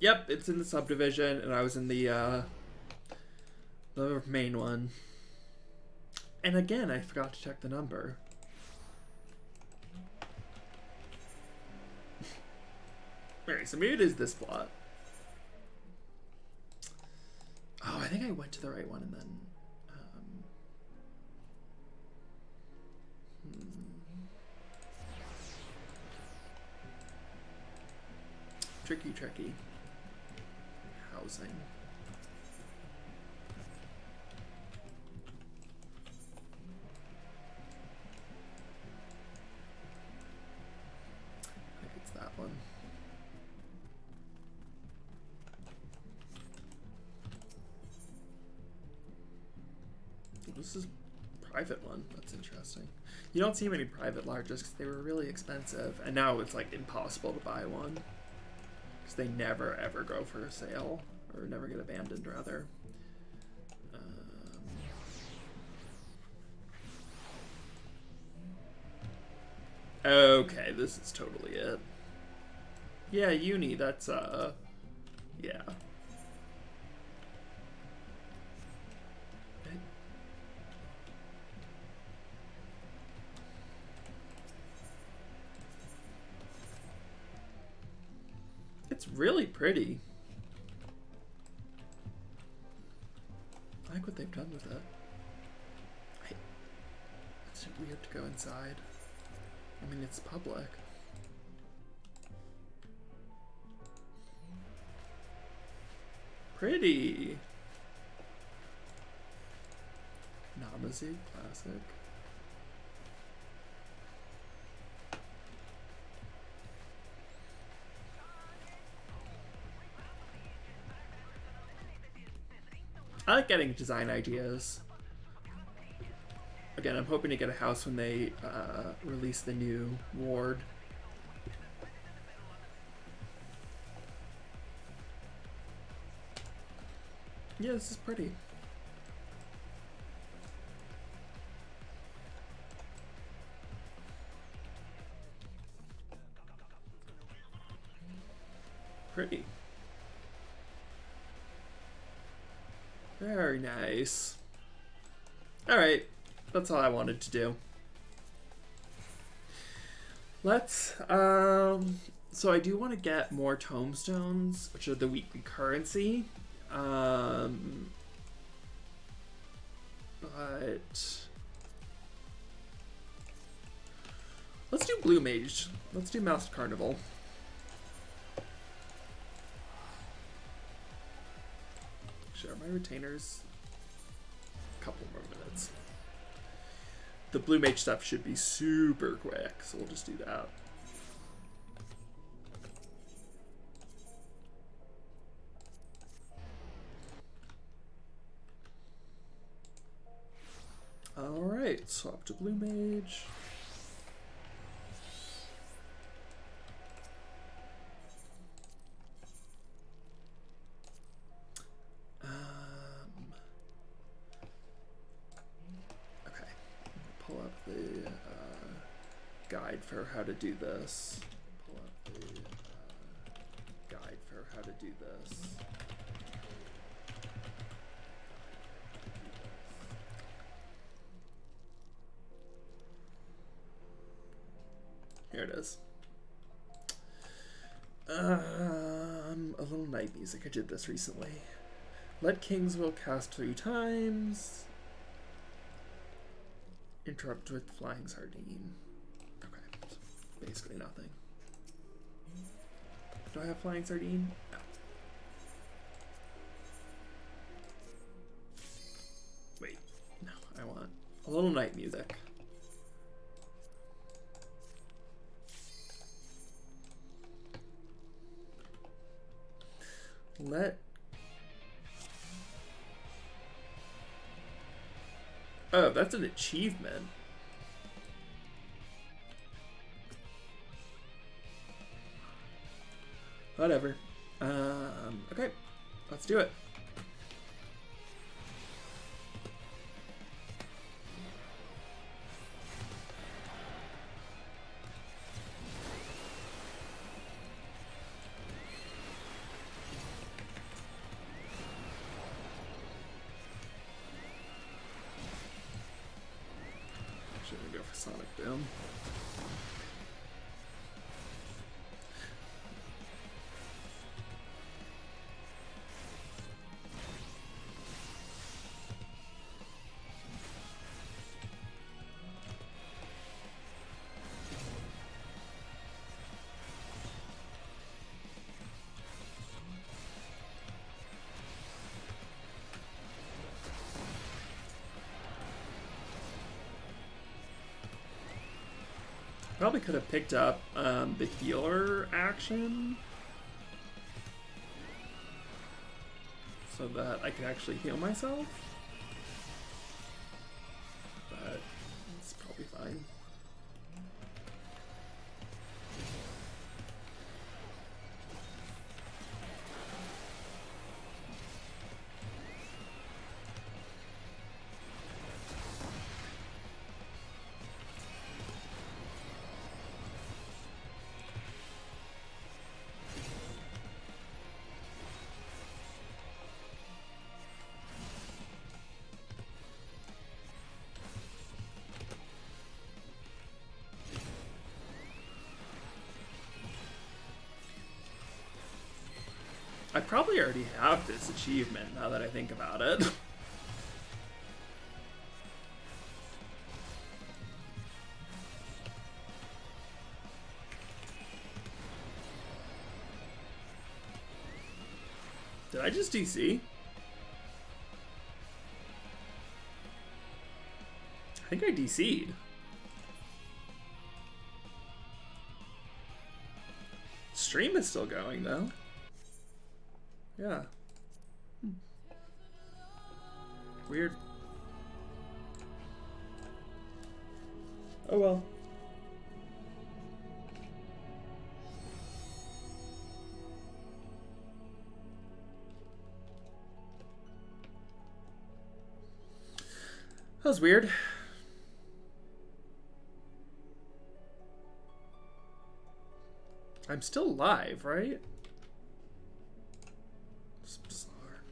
Yep, it's in the subdivision, and I was in the main one. And again, I forgot to check the number. Alright, so maybe it is this plot. Oh, I think I went to the right one and then... Tricky. Housing. I think it's that one. This is a private one. That's interesting. You don't see many private larges because they were really expensive, and now it's like impossible to buy one because they never ever go for a sale, or never get abandoned rather. Okay, this is totally it. Yeah, uni. That's yeah. It's really pretty. I like what they've done with it. It's weird to go inside. I mean, it's public. Pretty. Namazi, classic. I like getting design ideas. Again, I'm hoping to get a house when they release the new ward. Yeah, this is pretty. Pretty. Very nice. Alright, that's all I wanted to do. Let's, so I do want to get more tombstones, which are the weekly currency. But let's do Blue Mage. Let's do Masked Carnival. Sure, my retainers. A couple more minutes. The Blue Mage stuff should be super quick, so we'll just do that. Alright, swap to Blue Mage. Okay, pull up the guide for how to do this. Pull up the guide for how to do this. Here it is. A little night music. I did this recently. Let Kings will cast 3 times. Interrupt with Flying Sardine. Okay, so basically nothing. Do I have Flying Sardine? No. Wait, no, I want a little night music. Oh, that's an achievement. Whatever. Okay, let's do it. Boom. Probably could have picked up the healer action so that I could actually heal myself, but it's probably fine. I probably already have this achievement now that I think about it. Did I just DC? I think I DC'd. Stream is still going though. Yeah. Weird. Oh well. That was weird. I'm still live, right? It's bizarre.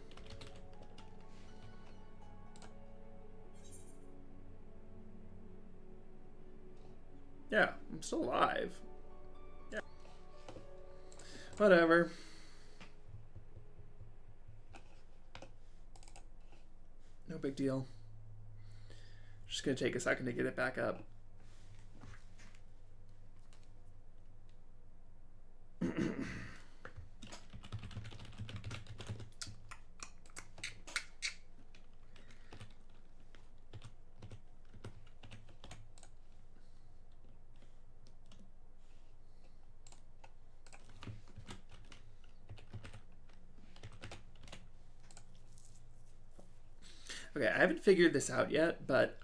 Yeah, I'm still live. Yeah. Whatever. No big deal. Just gonna take a second to get it back up. Okay, I haven't figured this out yet, but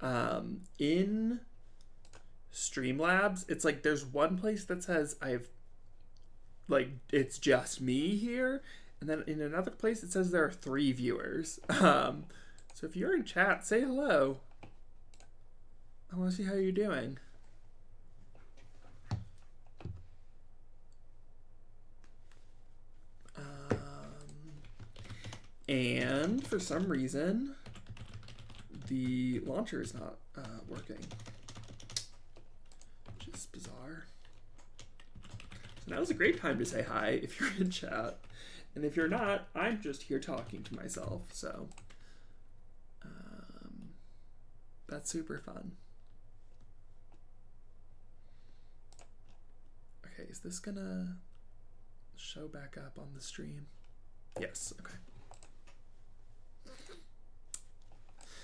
in Streamlabs, it's like there's one place that says it's just me here, and then in another place it says there are 3 viewers. So if you're in chat, say hello. I want to see how you're doing. And for some reason, the launcher is not working, which is bizarre. So now's a great time to say hi if you're in chat. And if you're not, I'm just here talking to myself. So that's super fun. Okay, is this gonna show back up on the stream? Yes, okay.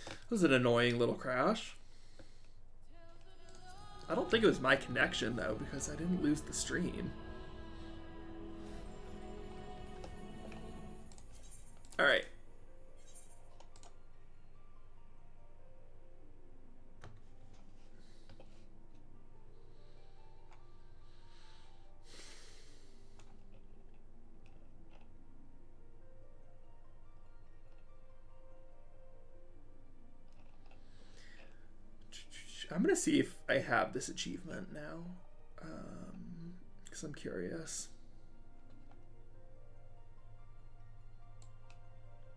That was an annoying little crash. I don't think it was my connection though, because I didn't lose the stream. All right. I'm gonna see if I have this achievement now, because I'm curious.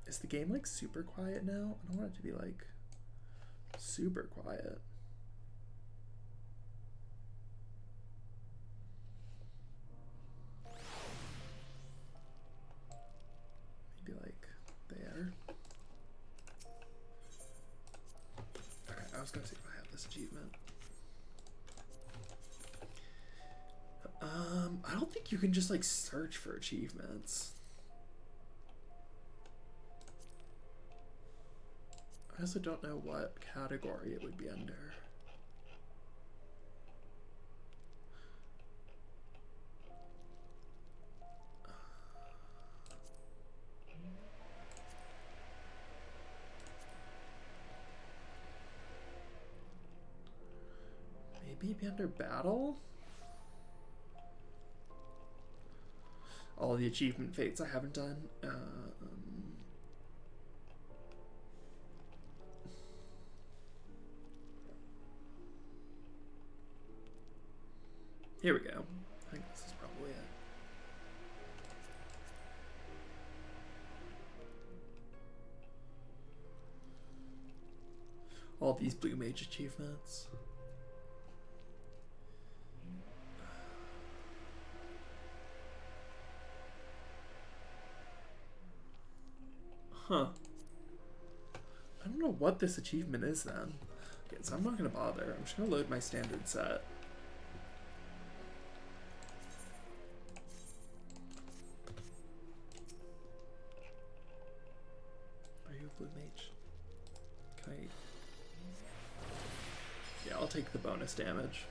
Is the game like super quiet now? I don't want it to be like super quiet. think you can just like search for achievements. I also don't know what category it would be under. Maybe it'd be under battle? All the achievement fates I haven't done. Here we go. I think this is probably it. All these Blue Mage achievements. Huh. I don't know what this achievement is then. Okay, so I'm not gonna bother. I'm just gonna load my standard set. Are you a Blue Mage? Can I... Yeah, I'll take the bonus damage.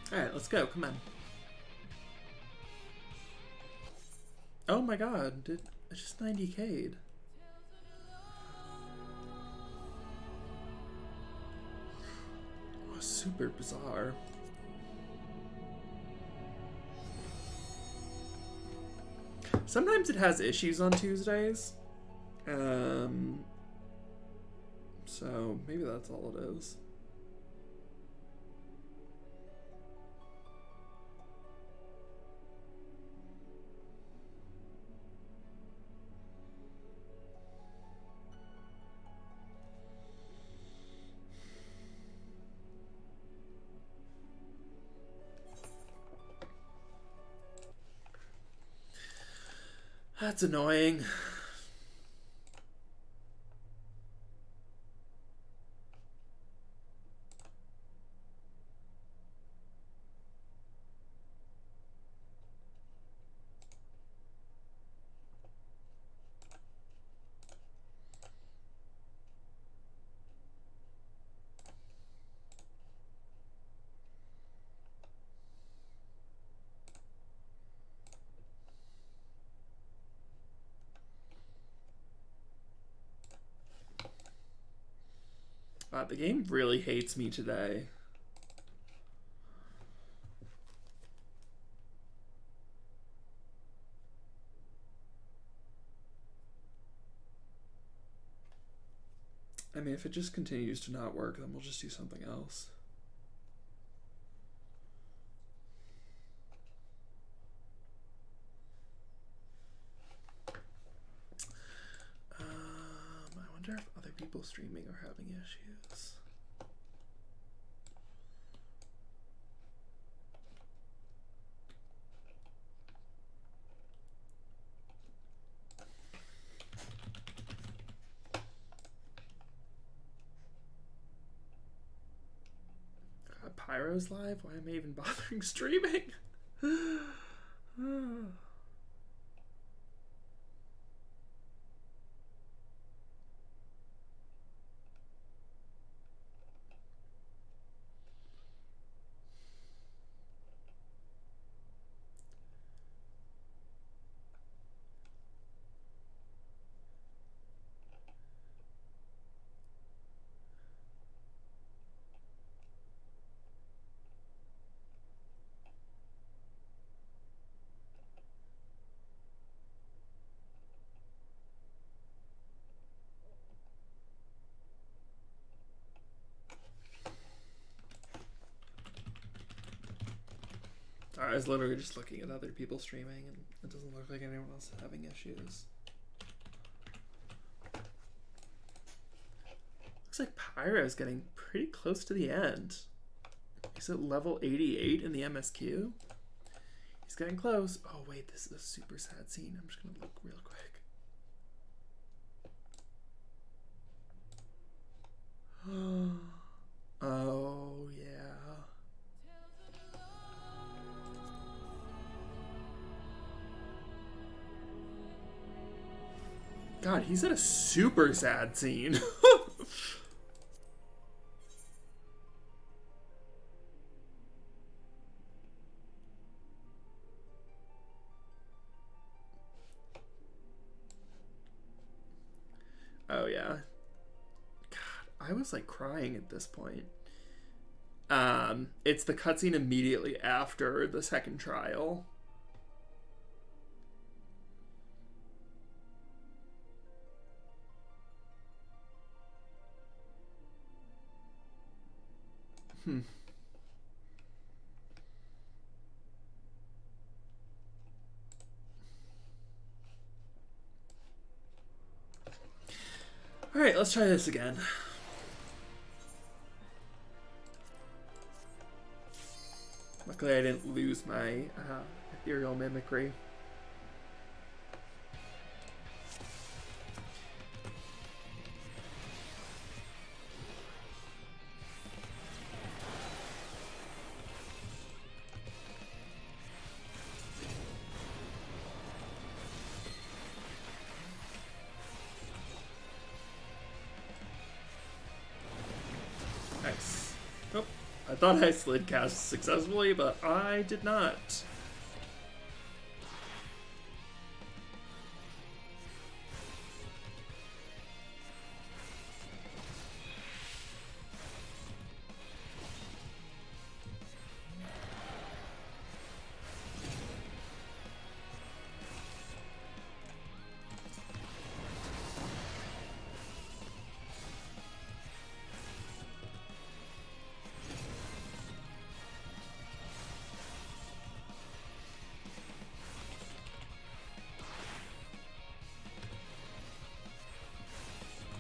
Alright, let's go. Come on. Oh my god, it's just 90k'd. Oh, super bizarre. Sometimes it has issues on Tuesdays. So maybe that's all it is. That's annoying. The game really hates me today. I mean, if it just continues to not work, then we'll just do something else. I wonder if other people streaming are having issues. God, Pyro's live? Why am I even bothering streaming? I was literally just looking at other people streaming, and it doesn't look like anyone else is having issues. Looks like Pyro's getting pretty close to the end. He's at level 88 in the MSQ. He's getting close. Oh wait, this is a super sad scene. I'm just gonna look real quick. Oh yeah. God, he's at a super sad scene. Oh yeah. God, I was like crying at this point. It's the cutscene immediately after the second trial. Alright, let's try this again. Luckily I didn't lose my ethereal mimicry. Nice. Oh, I thought I slid cast successfully, but I did not.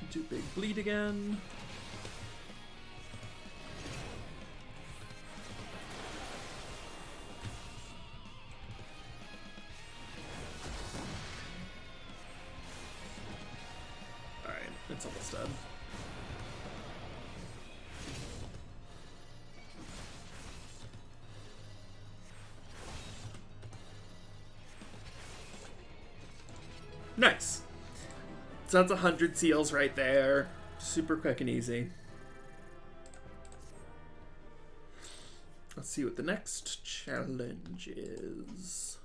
Do big bleed again. Alright, it's almost done. Nice. So that's 100 seals right there. Super quick and easy. Let's see what the next challenge is.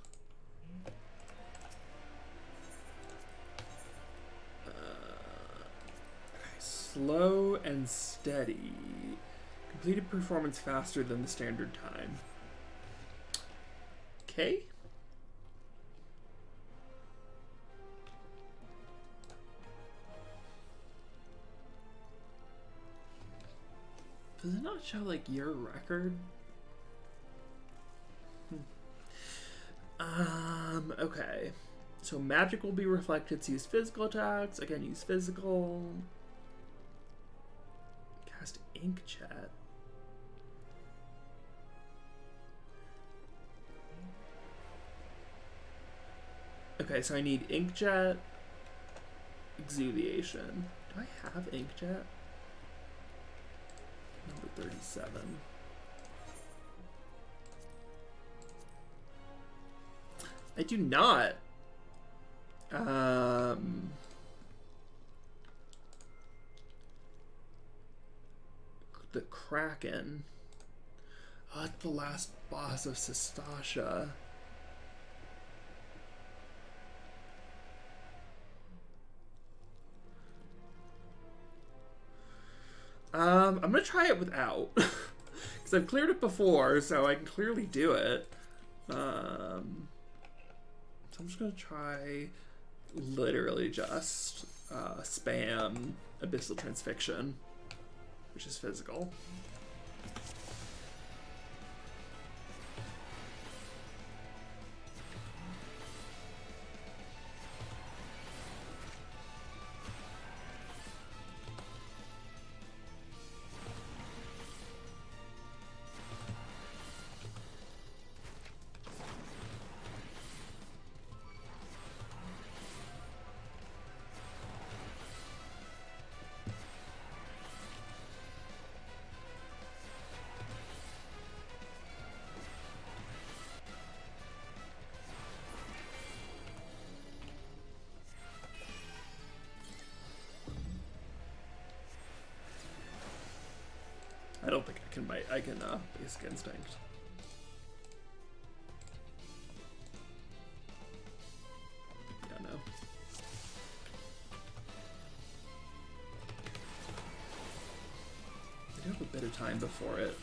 Slow and steady. Completed performance faster than the standard time. Okay. Does it not show like your record? Okay. So magic will be reflected to use physical attacks. Again, use physical. Cast inkjet. Okay, so I need inkjet, exuviation. Do I have inkjet? Number 37. I do not. The Kraken. Oh, that's the last boss of Sistasha. I'm gonna try it without. Because I've cleared it before, so I can clearly do it. So I'm just gonna try literally just spam Abyssal Transfixion, which is physical. don't think I can Basic Instinct. Yeah, no. I do have a bit of time before it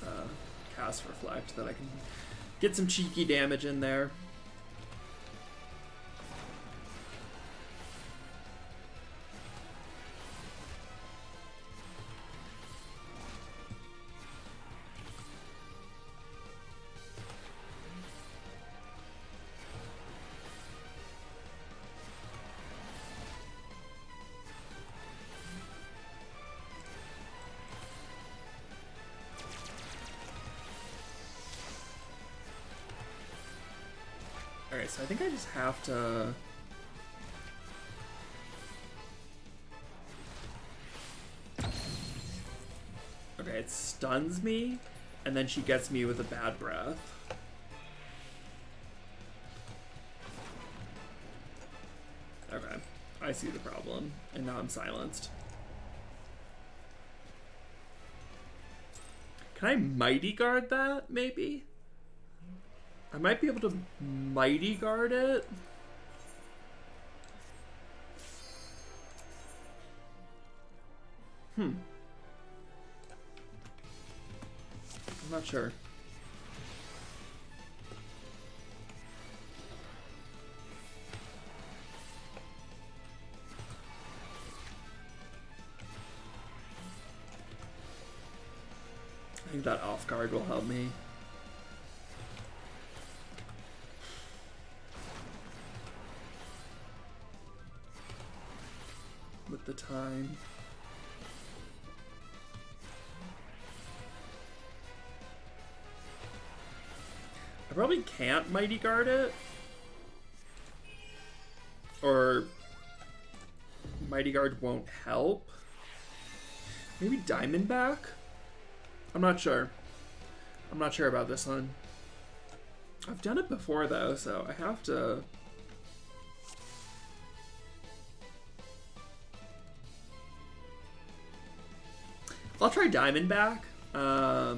casts Reflect that I can get some cheeky damage in there. Alright, so I think I just have to... Okay, it stuns me, and then she gets me with a bad breath. Okay, I see the problem, and now I'm silenced. Can I Mighty Guard that, maybe? I might be able to Mighty Guard it. I'm not sure. I think that off guard will help me. With the time. I probably can't Mighty Guard it. Or Mighty Guard won't help. Maybe Diamondback? I'm not sure. I'm not sure about this one. I've done it before though, so I have to... I'll try Diamondback. I'll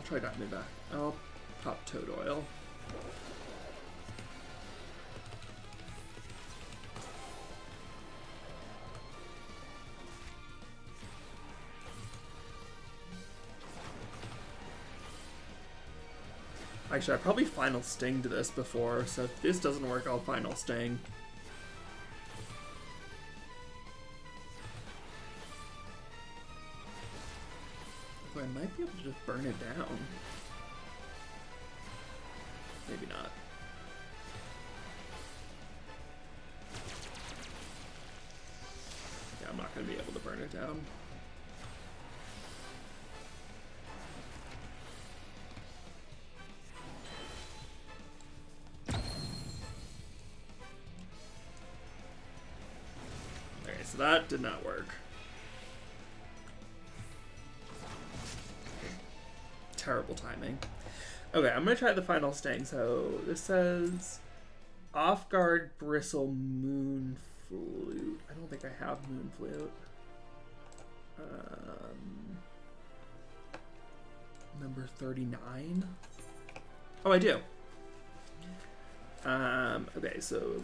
try Diamondback. I'll pop Toad Oil. Actually, I probably Final Sting to this before, so if this doesn't work, I'll Final Sting. I might be able to just burn it down. Maybe not. Yeah, I'm not going to be able to burn it down. Okay, so that did not work. Terrible timing. Okay, I'm gonna try the Final Sting. So this says Off Guard, Bristle, Moon Flute. I don't think I have Moon Flute. Number 39. Oh, I do. Okay, so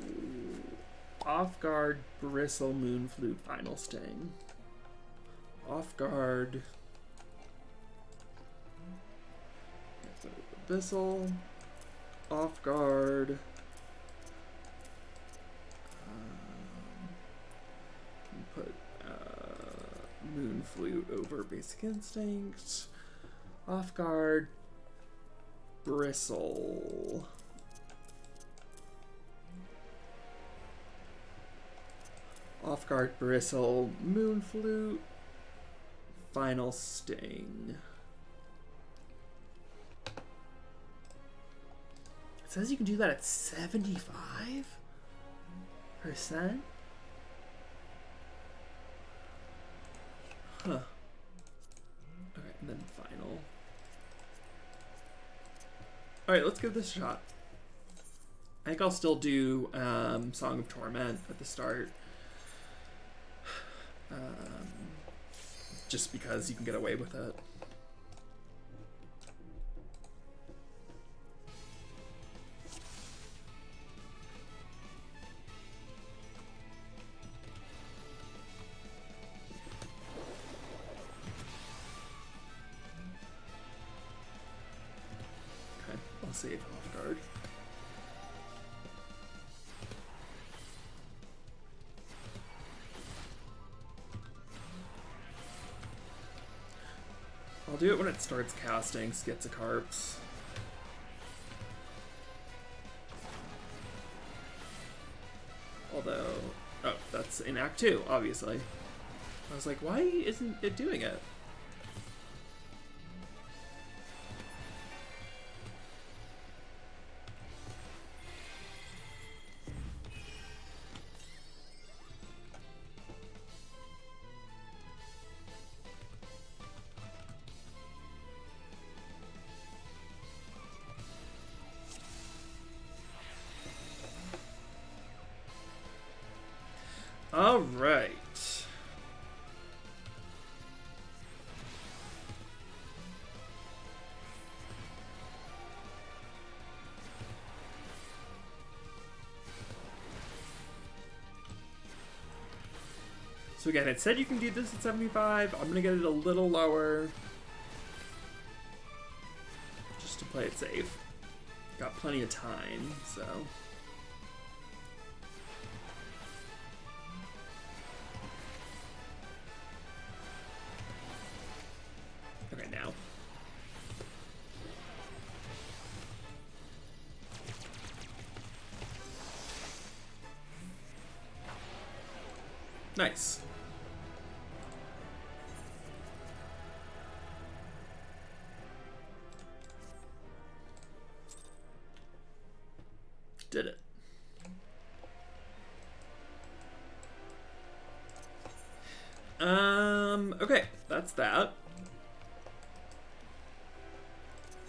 Off Guard, Bristle, Moon Flute, Final Sting. Off Guard. Abyssal, Off Guard, put Moon Flute over Basic Instinct, Off Guard, Bristle, Off Guard, Bristle, Moon Flute, Final Sting. It says you can do that at 75%? Huh. Okay, and then final. Alright, let's give this a shot. I think I'll still do Song of Torment at the start. just because you can get away with it. Okay, I'll save off guard. I'll do it when it starts casting Schizocarps. Although, oh, that's in Act 2, obviously. I was like, why isn't it doing it? All right. So again, it said you can do this at 75. I'm gonna get it a little lower, just to play it safe. Got plenty of time, so. Okay, now. Nice. Did it. Okay, that's that.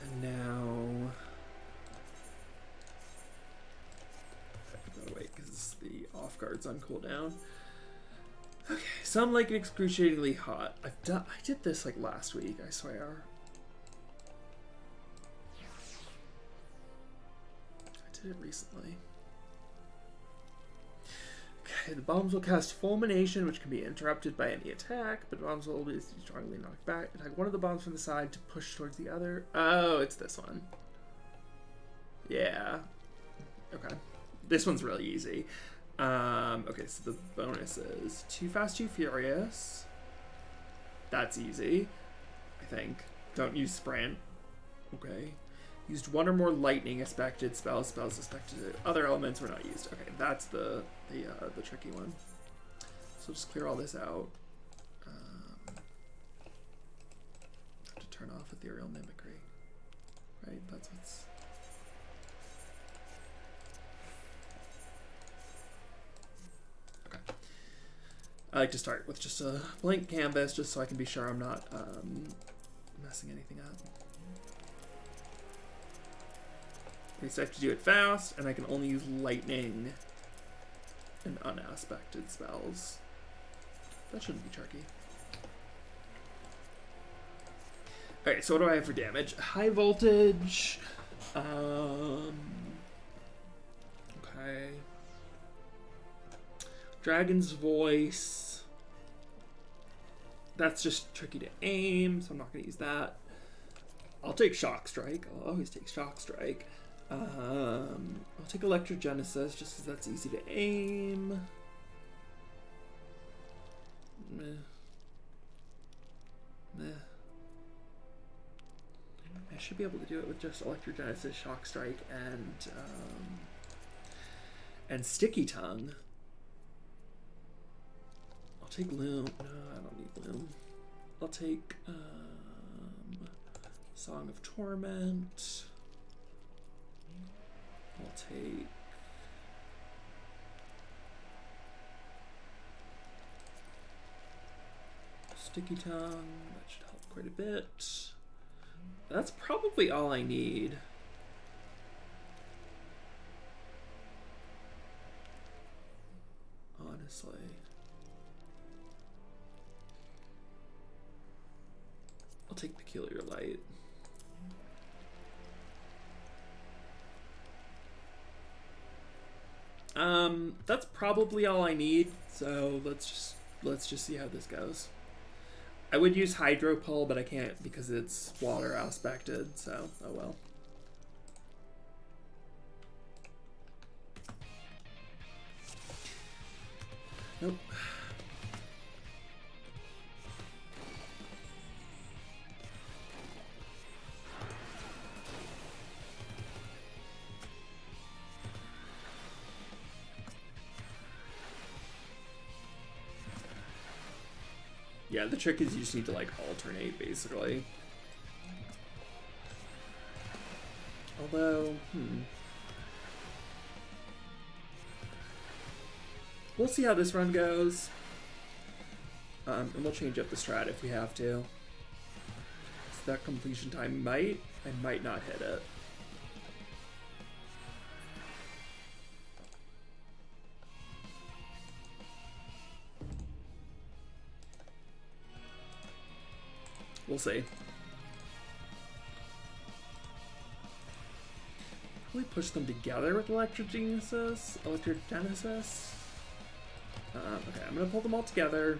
And now, oh wait, because the off guard's on cooldown. Okay, some like it excruciatingly hot. I did this like last week, I swear. I did it recently. Okay, the bombs will cast fulmination, which can be interrupted by any attack, but bombs will be strongly knocked back. Attack one of the bombs from the side to push towards the other. Oh, it's this one. Yeah. Okay. This one's really easy. Okay, so the bonus is Too Fast, Too Furious. That's easy, I think. Don't use Sprint. Okay. Used one or more lightning expected spells. Spells expected. Other elements were not used. Okay, that's the tricky one. So just clear all this out. Have to turn off ethereal mimicry. Right? That's what's. Okay. I like to start with just a blank canvas, just so I can be sure I'm not messing anything up. Okay, so I have to do it fast, and I can only use lightning and unaspected spells. That shouldn't be tricky. Okay, so what do I have for damage? High voltage. Okay. Dragon's Voice. That's just tricky to aim, so I'm not going to use that. I'll take Shock Strike. I'll always take Shock Strike. I'll take Electrogenesis just because that's easy to aim. Meh. Meh. I should be able to do it with just Electrogenesis, Shock Strike, and Sticky Tongue. I'll take Loom. No, I don't need Loom. I'll take Song of Torment. I'll take Sticky Tongue. That should help quite a bit. That's probably all I need. Honestly. I'll take Peculiar Light. That's probably all I need, so let's just see how this goes. I would use Hydro Pull, but I can't because it's water aspected, so oh well. Nope. Yeah, the trick is you just need to like alternate basically. Although, we'll see how this run goes. And we'll change up the strat if we have to. So that completion time I might not hit it. We'll see. Probably push them together with Electrogenesis. Okay, I'm gonna pull them all together.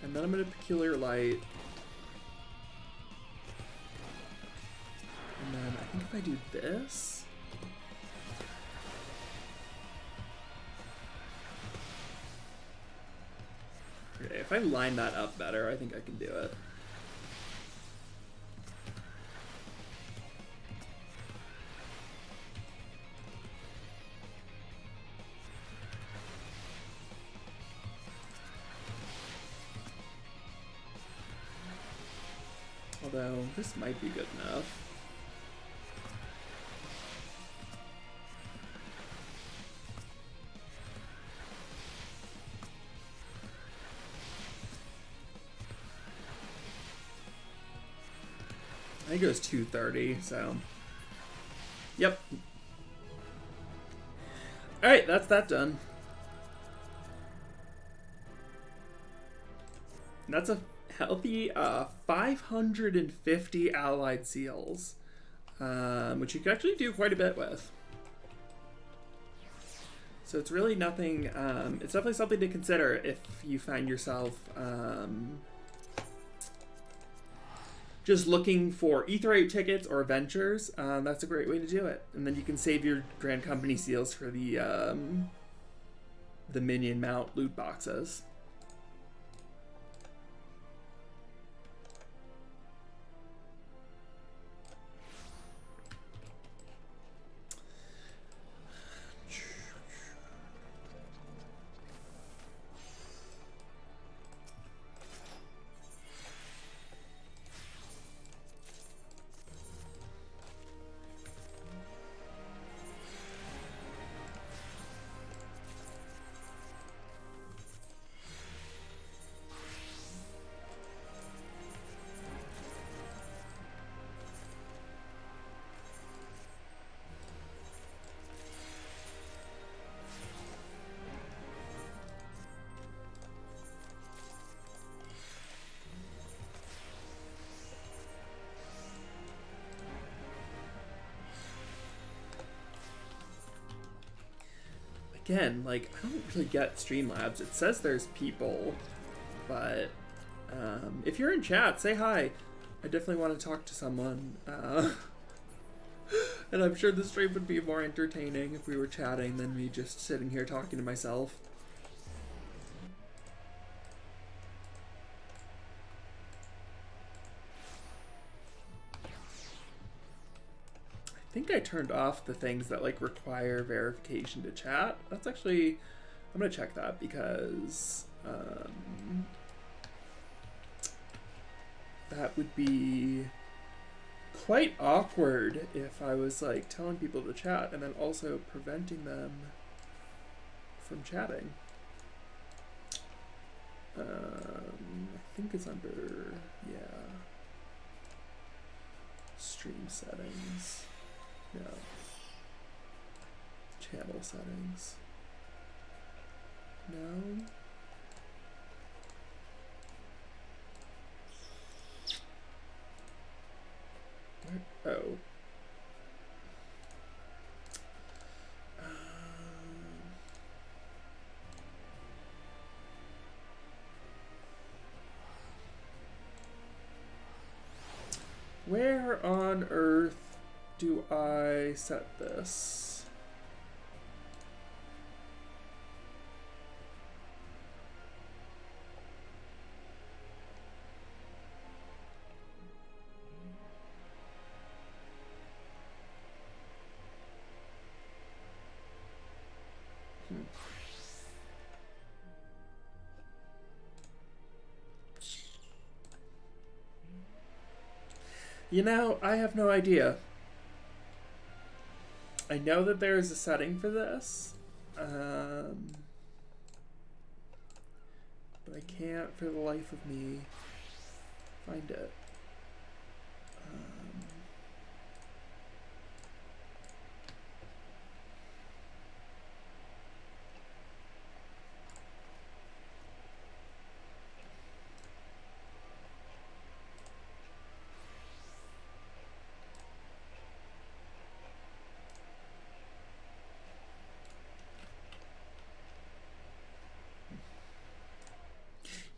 And then I'm gonna Peculiar Light. And then I think if I do this. Okay, if I line that up better, I think I can do it. Although, this might be good enough. I think it was 230, so. Yep. Alright, that's that done. And that's a healthy 550 allied seals, which you can actually do quite a bit with. So it's really nothing, it's definitely something to consider if you find yourself just looking for Aetheryte tickets or ventures. That's a great way to do it. And then you can save your Grand Company seals for the minion mount loot boxes. Again, like, I don't really get Streamlabs. It says there's people, but if you're in chat, say hi. I definitely want to talk to someone. And I'm sure the stream would be more entertaining if we were chatting than me just sitting here talking to myself. I think I turned off the things that like require verification to chat. That's actually, I'm gonna check that because that would be quite awkward if I was like telling people to chat and then also preventing them from chatting. I think it's under, yeah, stream settings. No. Channel settings. No. Oh. Where on earth do I set this? You know, I have no idea. I know that there is a setting for this, but I can't for the life of me find it.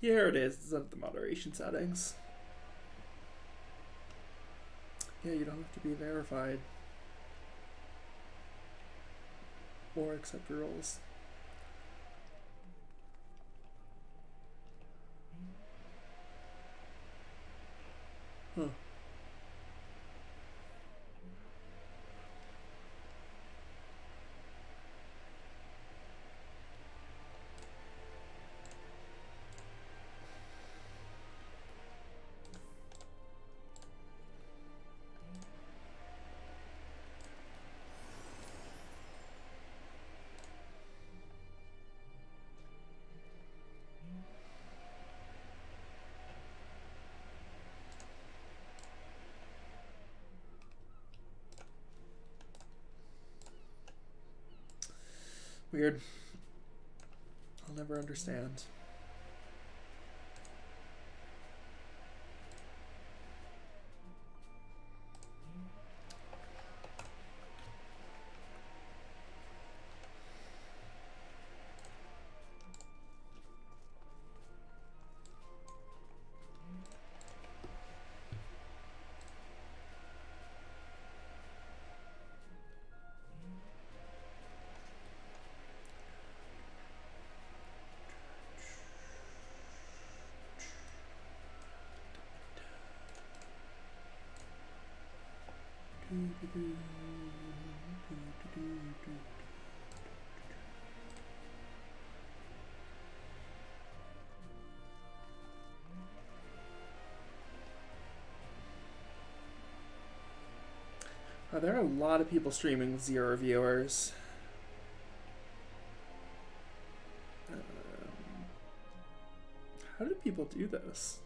Here it is. It's under the moderation settings. Yeah, you don't have to be verified or accept rules. Huh. Weird. I'll never understand. There are a lot of people streaming with 0 viewers. How do people do this?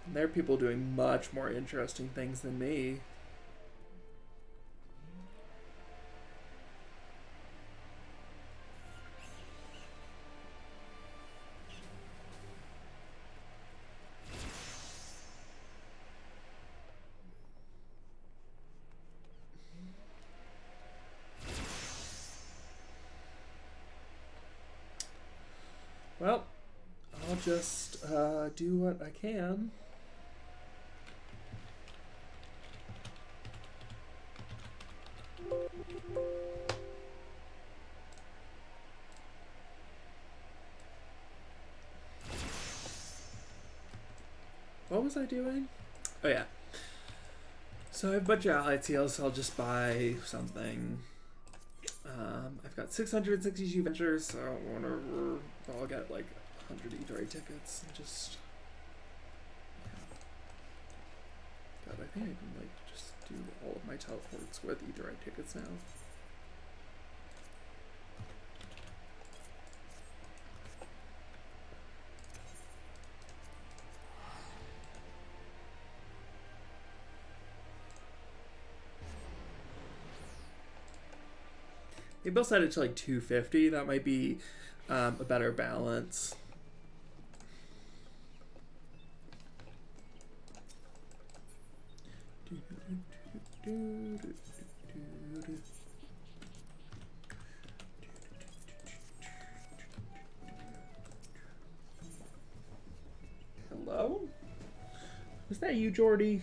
And there are people doing much more interesting things than me. Well, I'll just do what I can. What was I doing? Oh yeah. So I have a bunch of allied seals, so I'll just buy something. I've got 662 ventures, so whenever I'll get like 100 E3 tickets and just. God, I think I can like just do all of my teleports with E3 tickets now. Maybe I'll set it to like 250. That might be a better balance. Hello? Was that you, Jordy?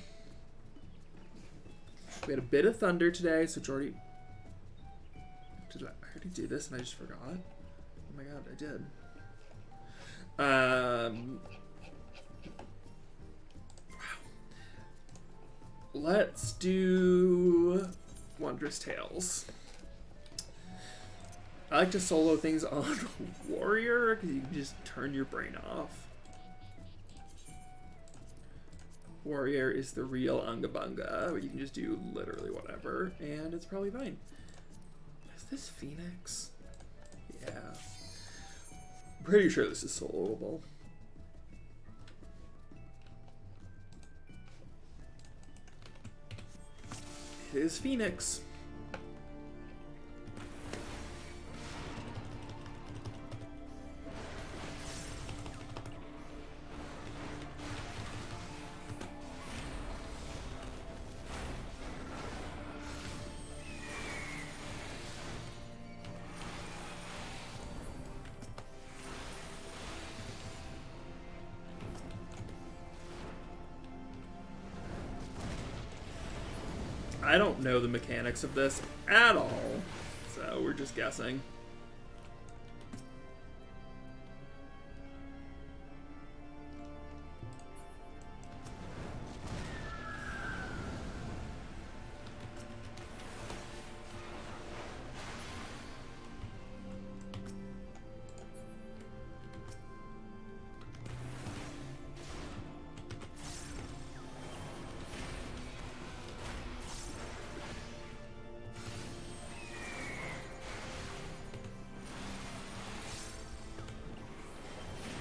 We had a bit of thunder today, so Jordy... Did I already do this and I just forgot? Oh my god, I did. Wow. Let's do Wondrous Tales. I like to solo things on Warrior because you can just turn your brain off. Warrior is the real Unga Bunga, where you can just do literally whatever, and it's probably fine. Is this Phoenix? Yeah. Pretty sure this is soloable. It is Phoenix. I don't know the mechanics of this at all, so we're just guessing.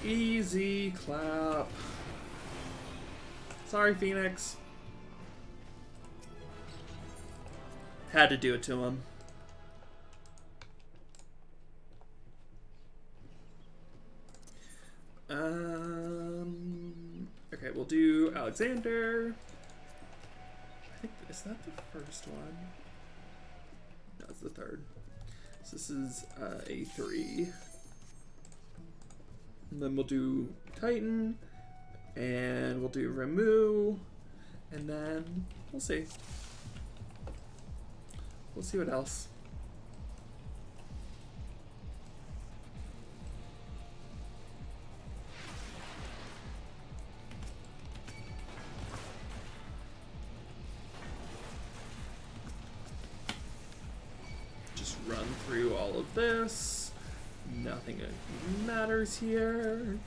Easy clap. Sorry, Phoenix. Had to do it to him. Okay, we'll do Alexander. I think, is that the first one? No, it's the third. So this is A3. And then we'll do Titan, and we'll do Ramu, and then we'll see. We'll see what else. Just run through all of this. Nothing matters here.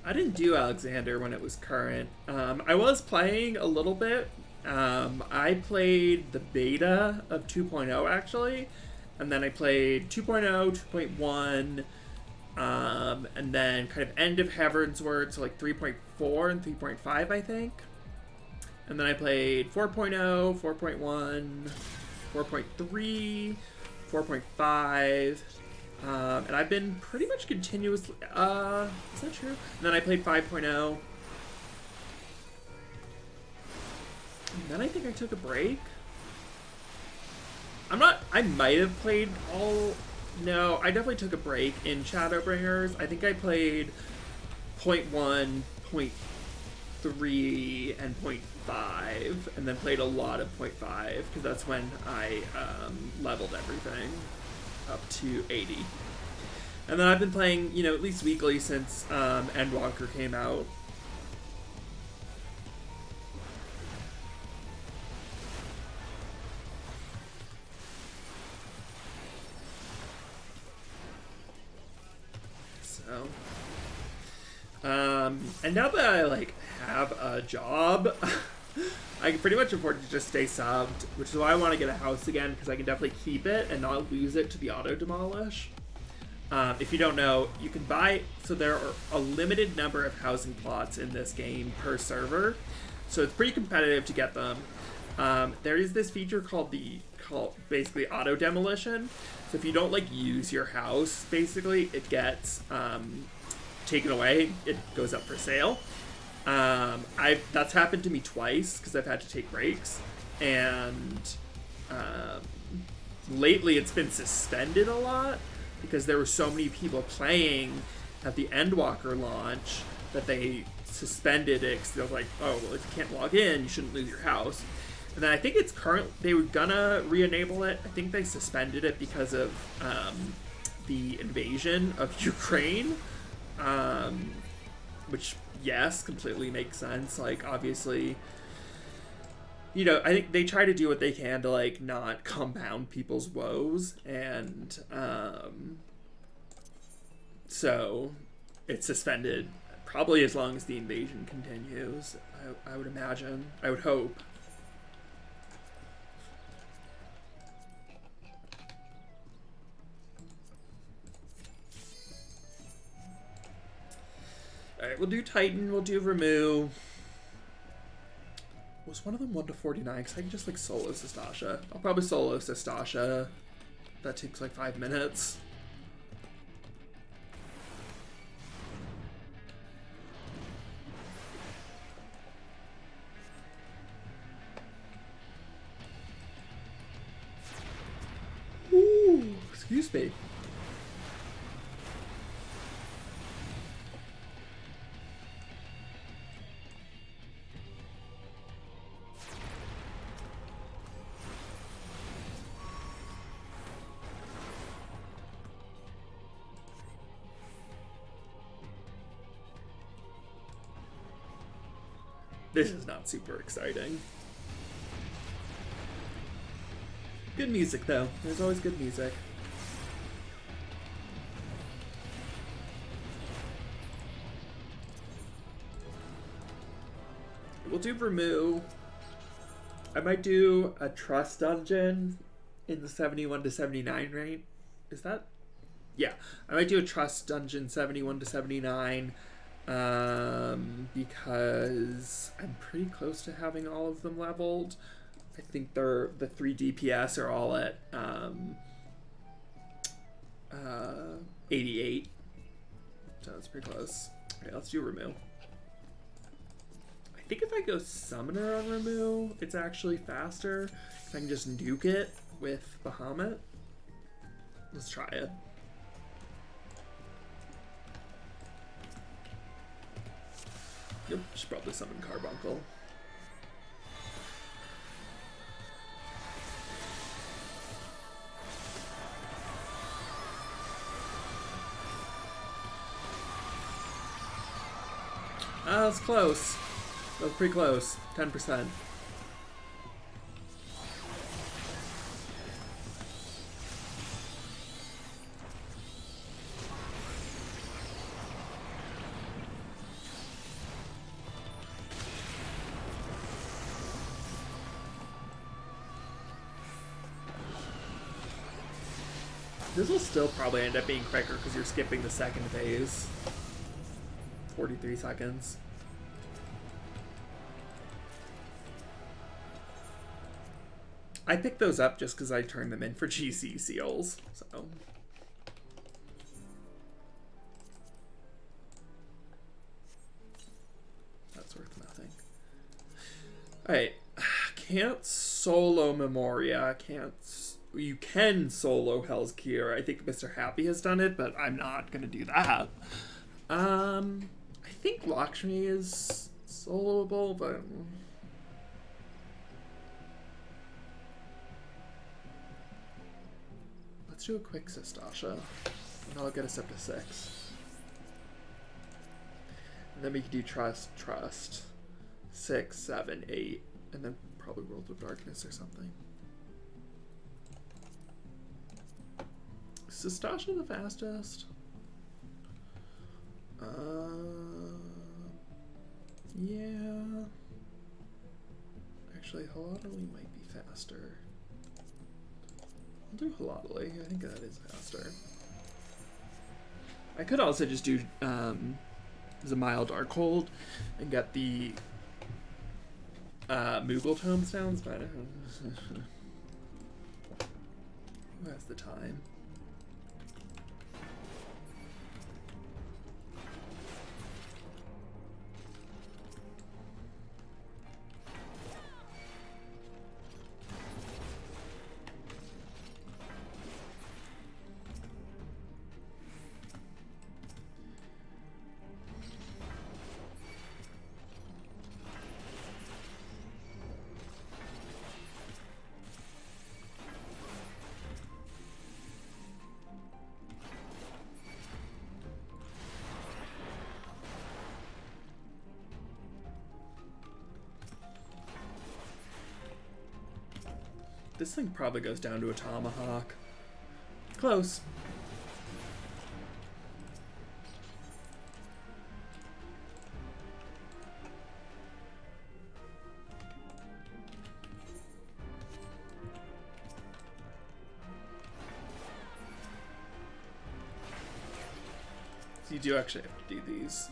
I didn't do Alexander when it was current. I was playing a little bit. I played the beta of 2.0 actually, and then I played 2.0, 2.1, and then kind of end of Heavensward, so like 3.4 and 3.5 I think. And then I played 4.0, 4.1, 4.3, 4.5, and I've been pretty much continuously, is that true? And then I played 5.0. And then I think I took a break. I might have played all, no, I definitely took a break in Shadowbringers. I think I played 0.1, 0.3, and 0.5, and then played a lot of 0.5, because that's when I leveled everything up to 80. And then I've been playing, you know, at least weekly since Endwalker came out. And now that I like have a job, I can pretty much afford to just stay subbed, which is why I want to get a house again, because I can definitely keep it and not lose it to the auto demolish. If you don't know, you can buy, so there are a limited number of housing plots in this game per server, so it's pretty competitive to get them. There is this feature called basically auto demolition. So if you don't like use your house, basically it gets taken away. It goes up for sale. That's happened to me twice because I've had to take breaks, and lately it's been suspended a lot because there were so many people playing at the Endwalker launch that they suspended it because they were like, oh, well, if you can't log in, you shouldn't lose your house. And then I think it's they were gonna re-enable it. I think they suspended it because of the invasion of Ukraine, which, yes, completely makes sense. Like, obviously, you know, I think they try to do what they can to, like, not compound people's woes, and so it's suspended probably as long as the invasion continues, I would imagine. I would hope. Alright, we'll do Titan, we'll do Remove. Was one of them 1 to 49? Because I can just, like, solo Sestasha. I'll probably solo Sestasha. That takes, like, 5 minutes. Ooh, excuse me. This is not super exciting. Good music, though. There's always good music. We'll do Vermoo. I might do a Trust Dungeon in the 71 to 79 range. Is that? Yeah. I might do a Trust Dungeon 71 to 79. Because I'm pretty close to having all of them leveled. I think the 3 DPS are all at 88. So that's pretty close. Okay, let's do Remove. I think if I go Summoner on Remove, it's actually faster. If I can just nuke it with Bahamut. Let's try it. Yep, should probably summon Carbuncle. That's close. That was pretty close. 10%. This will still probably end up being quicker because you're skipping the second phase. 43 seconds. I picked those up just because I turned them in for GC seals, so. That's worth nothing. Alright. Can't solo Memoria. You can solo Hell's Cure. I think Mr. Happy has done it, but I'm not gonna do that. I think Lakshmi is soloable, but let's do a quick Sestasha, and that'll get us up to 6. And then we can do Trust, 6, 7, 8, and then probably World of Darkness or something. Is Sestasha the fastest? Yeah. Actually, Halotali might be faster. I'll do Halotali. I think that is faster. I could also just do Zamile Darkhold and get the Moogle Tombstones, but who has the time? This thing probably goes down to a Tomahawk. Close. So you do actually have to do these.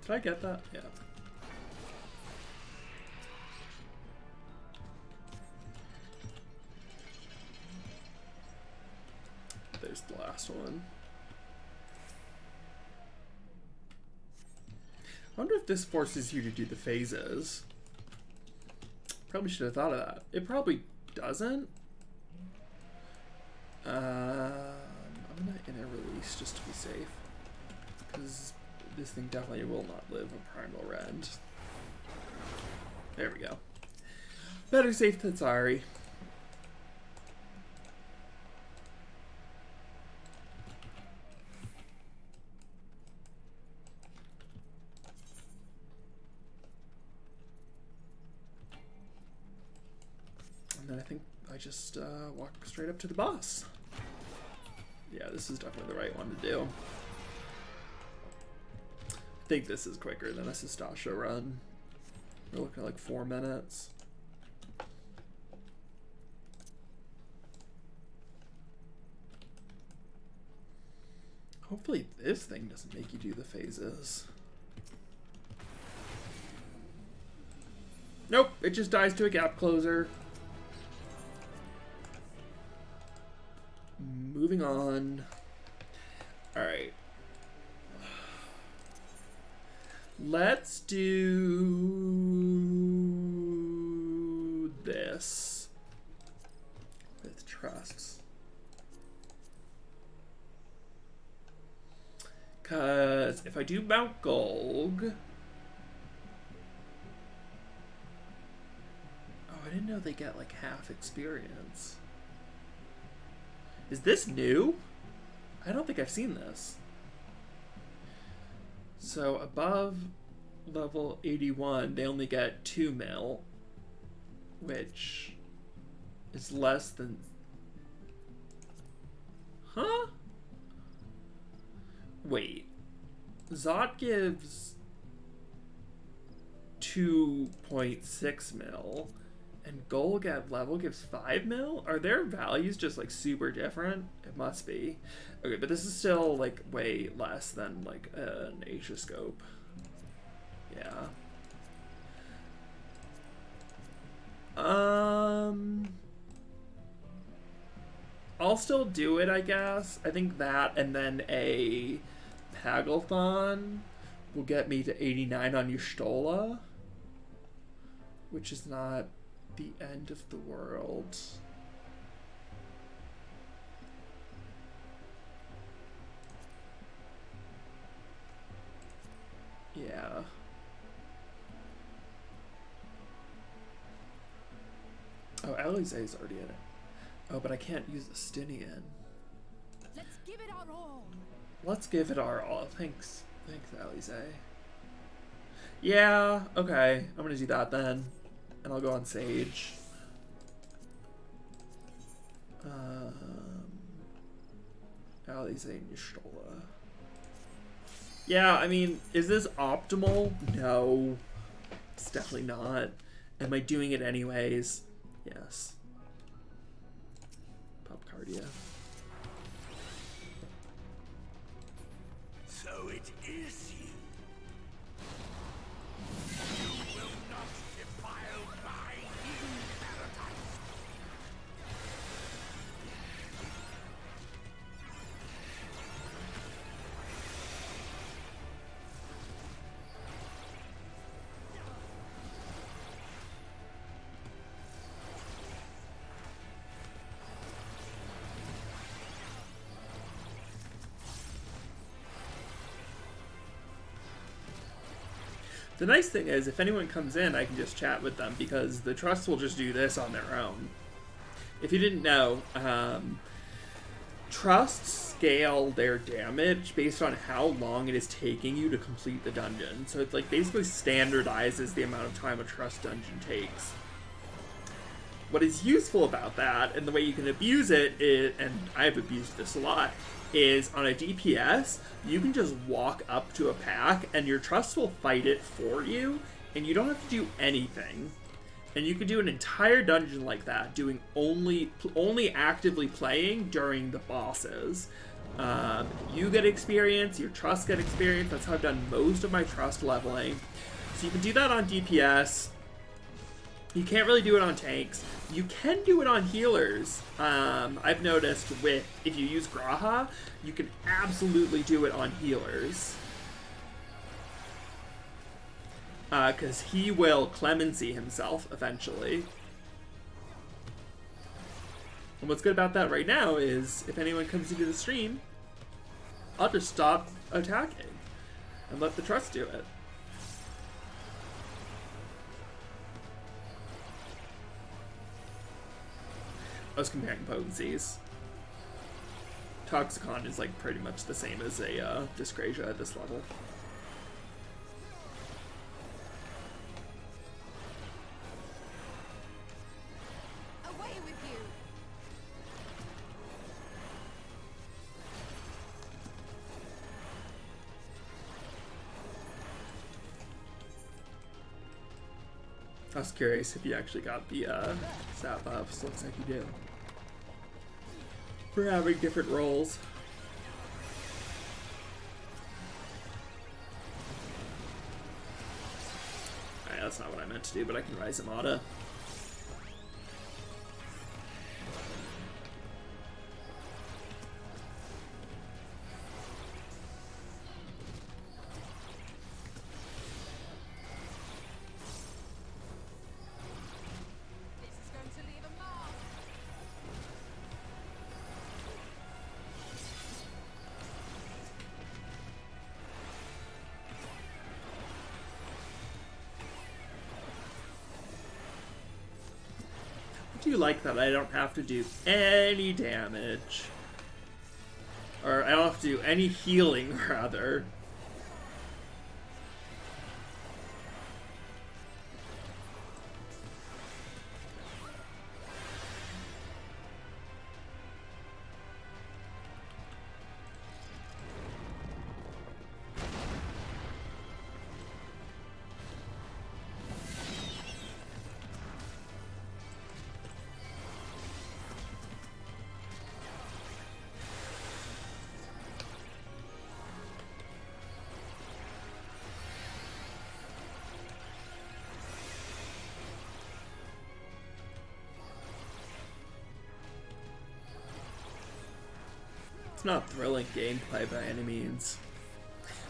Did I get that? Yeah. There's the last one. I wonder if this forces you to do the phases. Probably should have thought of that. It probably doesn't. I'm gonna inner release just to be safe, because this thing definitely will not live a primal rend. There we go. Better safe than sorry. And then I think I just walk straight up to the boss. Yeah, this is definitely the right one to do. I think this is quicker than a Sestasha run. We're looking at like 4 minutes. Hopefully this thing doesn't make you do the phases. Nope, it just dies to a gap closer. Moving on. Alright. Let's do this with trusts. Because if I do Mount Golg... Oh, I didn't know they get like half experience. Is this new? I don't think I've seen this. So above level 81, they only get 2 mil, which is less than... Huh? Wait. Zot gives 2.6 mil, and Golg at level gives 5 mil? Are their values just like super different? It must be. Okay, but this is still like way less than like an Aetioscope. Yeah. I'll I'll still do it, I guess. I think that and then a Paglethon will get me to 89 on Y'shtola, which is not the end of the world. Yeah. Oh, Alize's already in it. Oh, but I can't use the Stinian. Let's give it our all. Let's give it our all. Thanks. Thanks, Alize. Yeah, okay. I'm gonna do that then. And I'll go on Sage. Alize and Y'shtola. Yeah, I mean, is this optimal? No. It's definitely not. Am I doing it anyways? Yes. Pop Cardia. So it is you. You will not defile my hidden paradise. The nice thing is, if anyone comes in, I can just chat with them because the trusts will just do this on their own. If you didn't know, trusts scale their damage based on how long it is taking you to complete the dungeon. So it's like basically standardizes the amount of time a trust dungeon takes. What is useful about that, and the way you can abuse it, is, and I've abused this a lot, is on a DPS, you can just walk up to a pack and your trust will fight it for you, and you don't have to do anything. And you can do an entire dungeon like that, doing only actively playing during the bosses. You get experience, your trust get experience. That's how I've done most of my trust leveling. So you can do that on DPS. You can't really do it on tanks. You can do it on healers. I've noticed if you use Graha, you can absolutely do it on healers. Because he will clemency himself eventually. And what's good about that right now is if anyone comes into the stream, I'll just stop attacking and let the trust do it. I was comparing potencies. Toxicon is like pretty much the same as a Dyscrasia at this level. Away with you. I was curious if you actually got the stat buffs. Looks like you do. For having different roles. Alright, that's not what I meant to do, but I can rise Amada. This is going to leave a mark. I do like that I don't have to do any damage. Or I don't have to do any healing, rather. It's not thrilling gameplay by any means.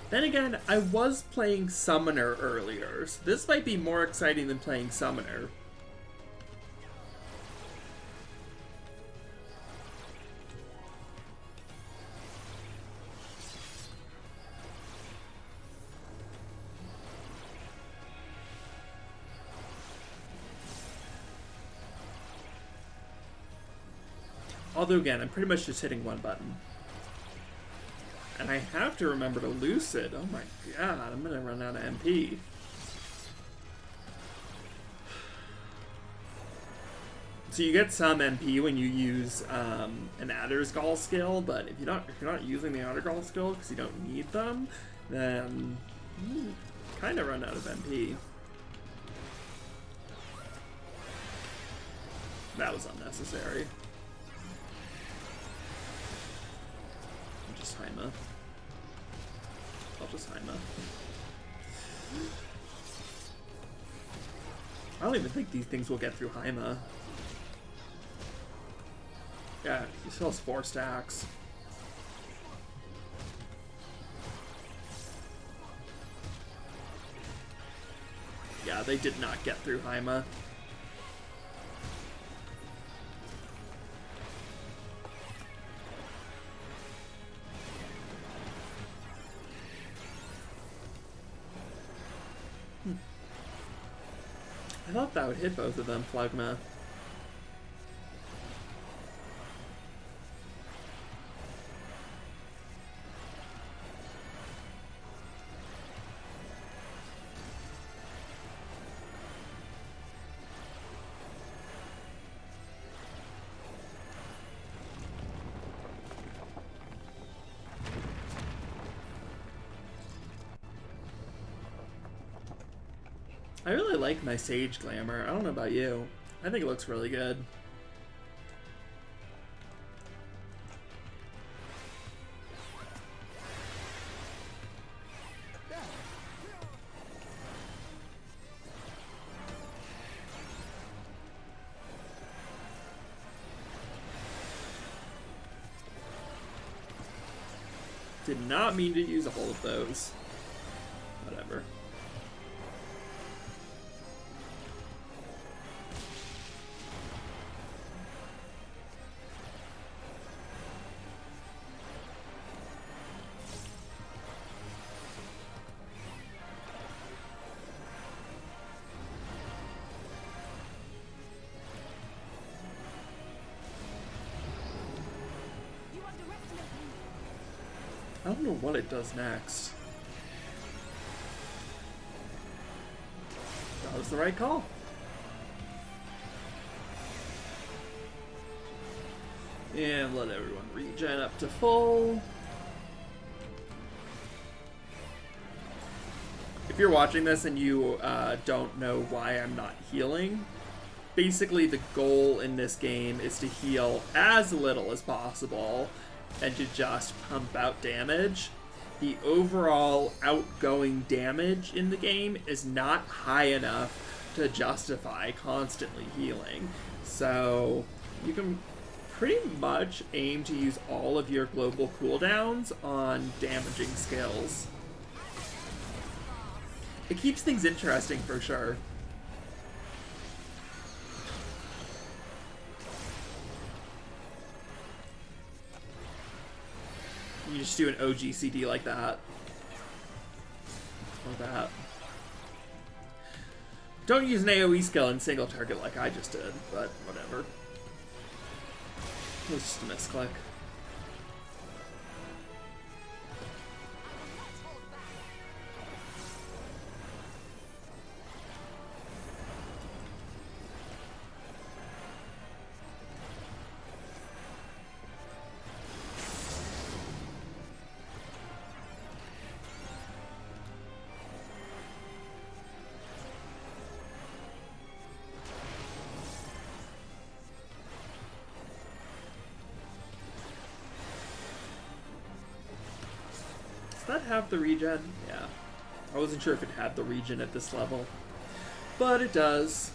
Then again, I was playing Summoner earlier, so this might be more exciting than playing Summoner. Although again, I'm pretty much just hitting one button. And I have to remember to lucid. Oh my god, I'm gonna run out of MP. So you get some MP when you use an Adder's Gall skill, but if you're not using the Adder's Gall skill because you don't need them, then you kind of run out of MP. That was unnecessary. I'll just Heima. I don't even think these things will get through Heima. Yeah, he still has 4 stacks. Yeah, they did not get through Heima. I thought that would hit both of them, Phlegma. I really like my Sage Glamour. I don't know about you. I think it looks really good. Did not mean to use all of those. Whatever. I don't know what it does next. That was the right call. And let everyone regen up to full. If you're watching this and you don't know why I'm not healing, basically the goal in this game is to heal as little as possible and to just pump out damage. The overall outgoing damage in the game is not high enough to justify constantly healing. So you can pretty much aim to use all of your global cooldowns on damaging skills. It keeps things interesting for sure. You just do an OG CD like that. Or that. Don't use an AoE skill in single target like I just did, but whatever. It was just a misclick. Does that have the regen? Yeah. I wasn't sure if it had the regen at this level. But it does.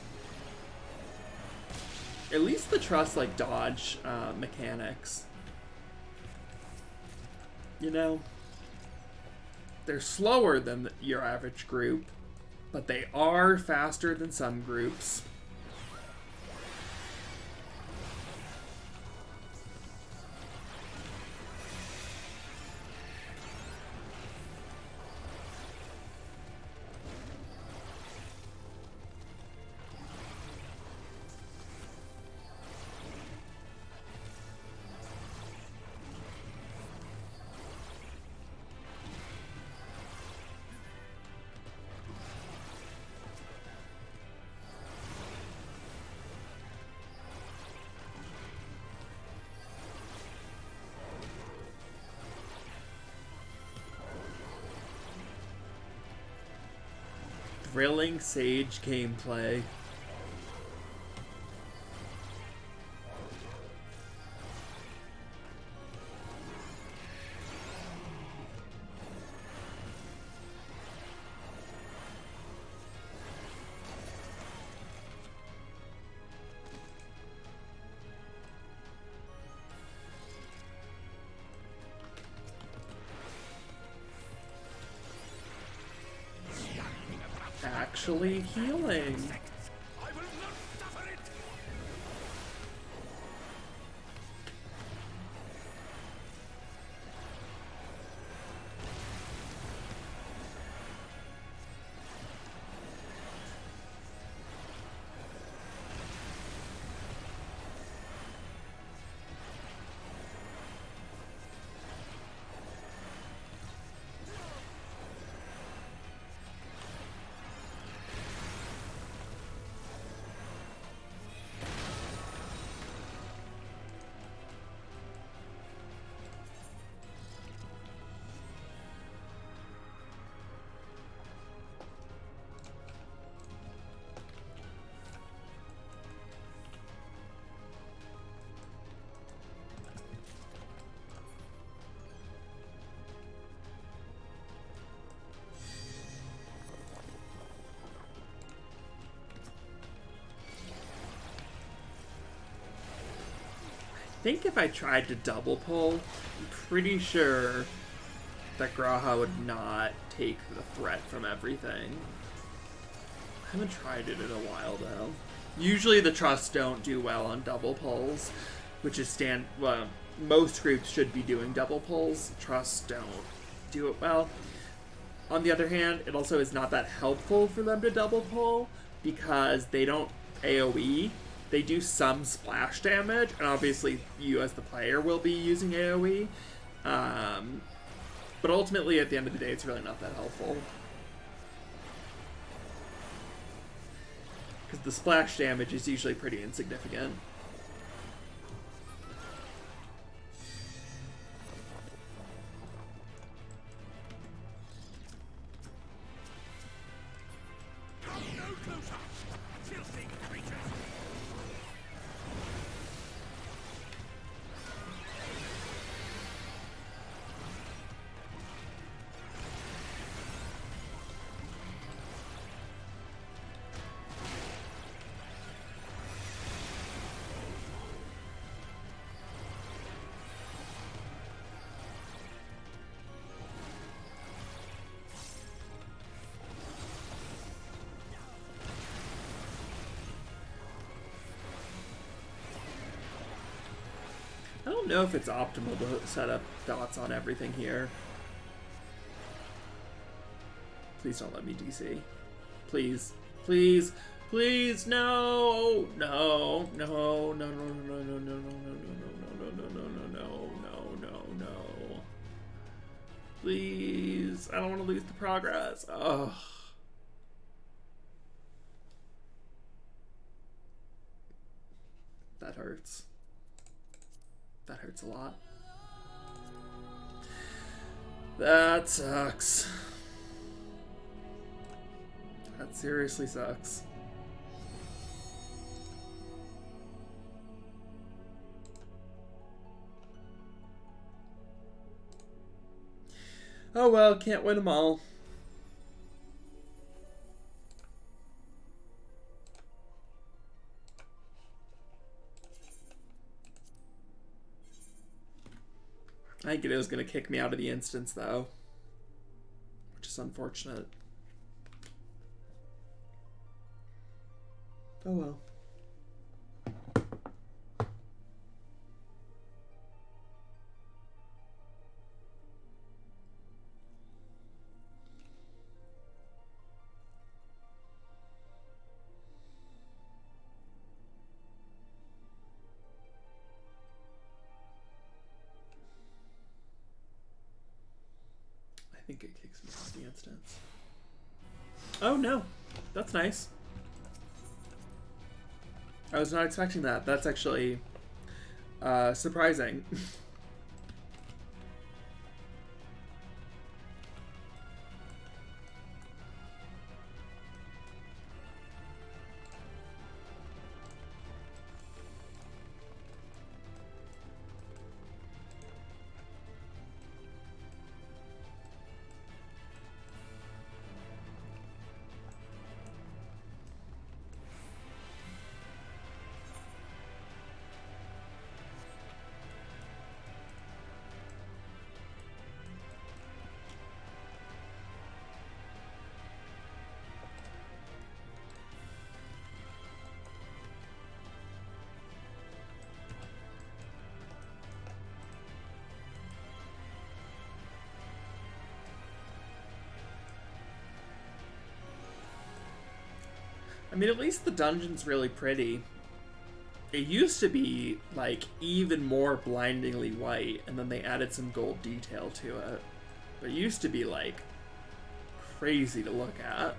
At least the trust like dodge mechanics. you know, they're slower than your average group, but they are faster than some groups. Thrilling Sage gameplay. Actually healing. I will not suffer it! I think if I tried to double pull, I'm pretty sure that Graha would not take the threat from everything. I haven't tried it in a while though. Usually the trusts don't do well on double pulls, which is well, most groups should be doing double pulls. Trusts don't do it well. On the other hand, it also is not that helpful for them to double pull because they don't AoE. They do some splash damage, and obviously you as the player will be using AoE. But ultimately, at the end of the day, it's really not that helpful. Because the splash damage is usually pretty insignificant. Come no closer! Filthy creatures! I don't know if it's optimal to set up dots on everything here. Please don't let me DC. Please. Please. Please, no! No, no, no, no, no, no, no, no, no, no, no, no, no, no, no, no, no, no. Please. I don't want to lose the progress. Ugh. That hurts. That hurts a lot. That sucks. That seriously sucks. Oh well, can't win them all. I think it is going to kick me out of the instance, though, which is unfortunate. Oh well. I think it kicks me off the instance. Oh no, that's nice. I was not expecting that. That's actually surprising. I mean, at least the dungeon's really pretty. It used to be, like, even more blindingly white, and then they added some gold detail to it. But it used to be, like, crazy to look at.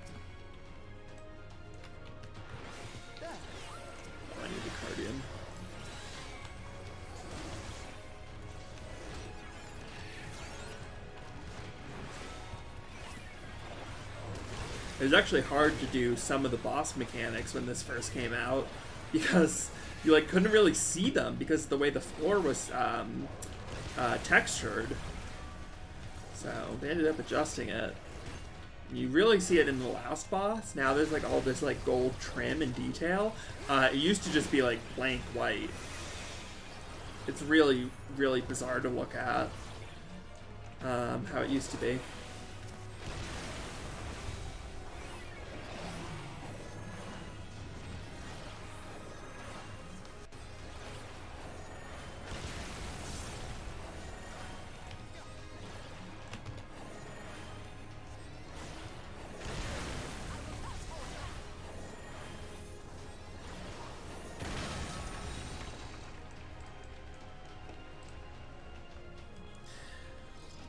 Oh, I need the Cardian. It was actually hard to do some of the boss mechanics when this first came out, because you like couldn't really see them because of the way the floor was textured. So they ended up adjusting it. You really see it in the last boss. Now there's like all this like gold trim and detail. It used to just be like blank white. It's really, really bizarre to look at how it used to be.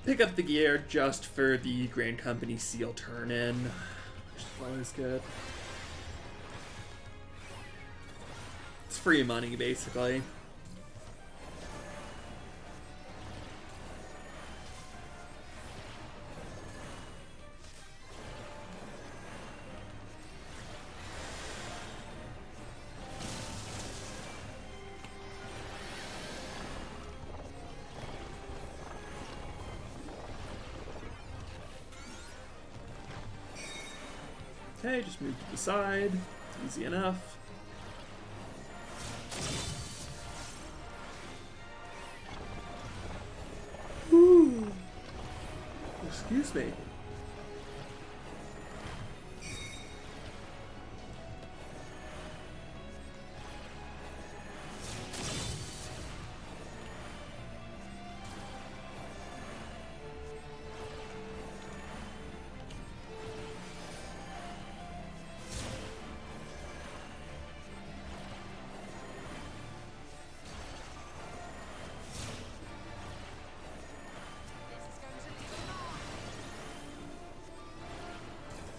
Pick up the gear just for the Grand Company seal turn-in, which is always good. It's free money, basically. Okay, just move to the side. Easy enough. Ooh. Excuse me.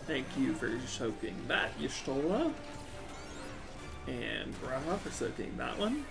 Thank you for soaking that, Y'shtola. And Graha for soaking that one.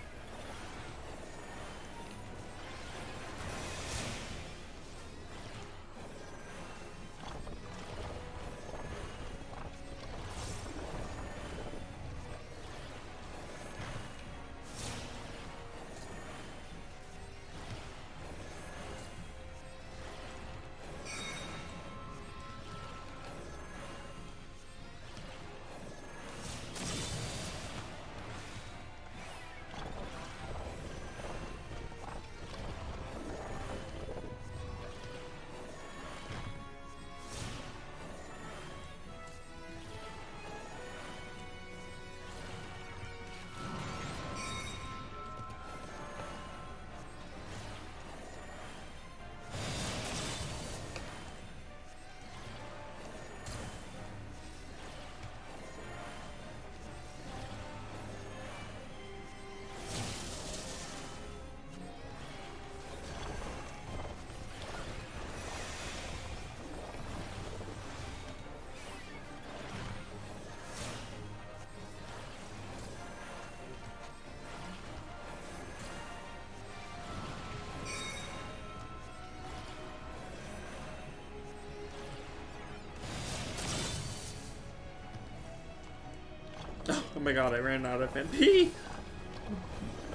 Oh my god, I ran out of MP!